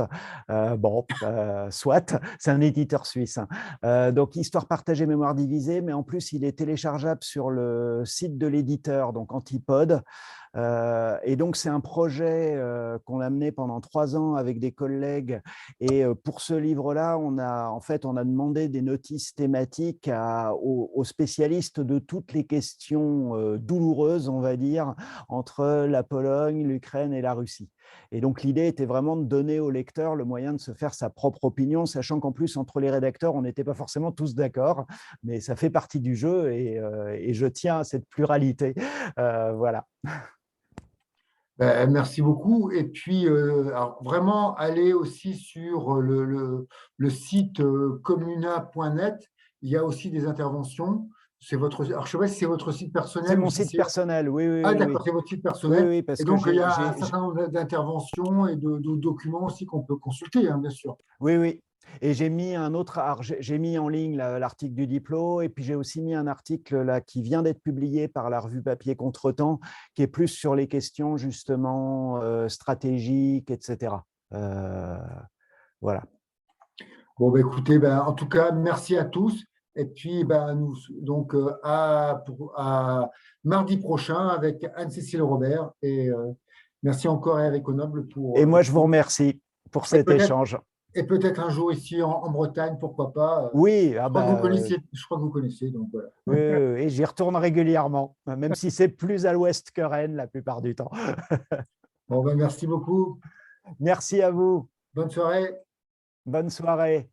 Soit, c'est un éditeur suisse. Hein. Donc Histoire partagée, mémoire divisée, mais en plus il est téléchargeable sur le site de l'éditeur, donc Antipode. Et donc, c'est un projet qu'on a mené pendant 3 ans avec des collègues. Et pour ce livre-là, on a demandé des notices thématiques aux spécialistes de toutes les questions douloureuses, on va dire, entre la Pologne, l'Ukraine et la Russie. Et donc, l'idée était vraiment de donner au lecteur le moyen de se faire sa propre opinion, sachant qu'en plus, entre les rédacteurs, on n'était pas forcément tous d'accord, mais ça fait partie du jeu et je tiens à cette pluralité. Voilà. Merci beaucoup. Et puis, alors, vraiment, allez aussi sur le site comuna.net. Il y a aussi des interventions c'est votre, alors, je sais pas si c'est votre site C'est personnel ou mon si site c'est… personnel, oui, oui, Ah, oui, d'accord, oui. c'est votre site Oui, personnel. oui, Et parce que donc, il y a un certain nombre d'interventions et de documents aussi qu'on peut consulter, hein, bien sûr. oui, oui. Et j'ai mis un autre, alors j'ai mis en ligne l'article du diplôme, et puis j'ai aussi mis un article là qui vient d'être publié par la revue Papier Contretemps, qui est plus sur les questions justement stratégiques, etc. Voilà. Bon, bah, écoutez, ben, en tout cas, merci à tous. Et puis, ben, nous, donc, à mardi prochain avec Anne-Cécile Robert. Et merci encore à Eric Noble Et moi, je vous remercie pour et cet peut-être échange. et peut-être un jour ici en Bretagne, pourquoi pas. Oui, Je ah crois que vous bah, connaissez, je crois que vous connaissez, donc voilà. oui, oui, oui, et j'y retourne régulièrement, même si c'est plus à l'ouest que Rennes la plupart du temps. Bon, ben, merci beaucoup. Merci à vous. Bonne soirée. Bonne soirée.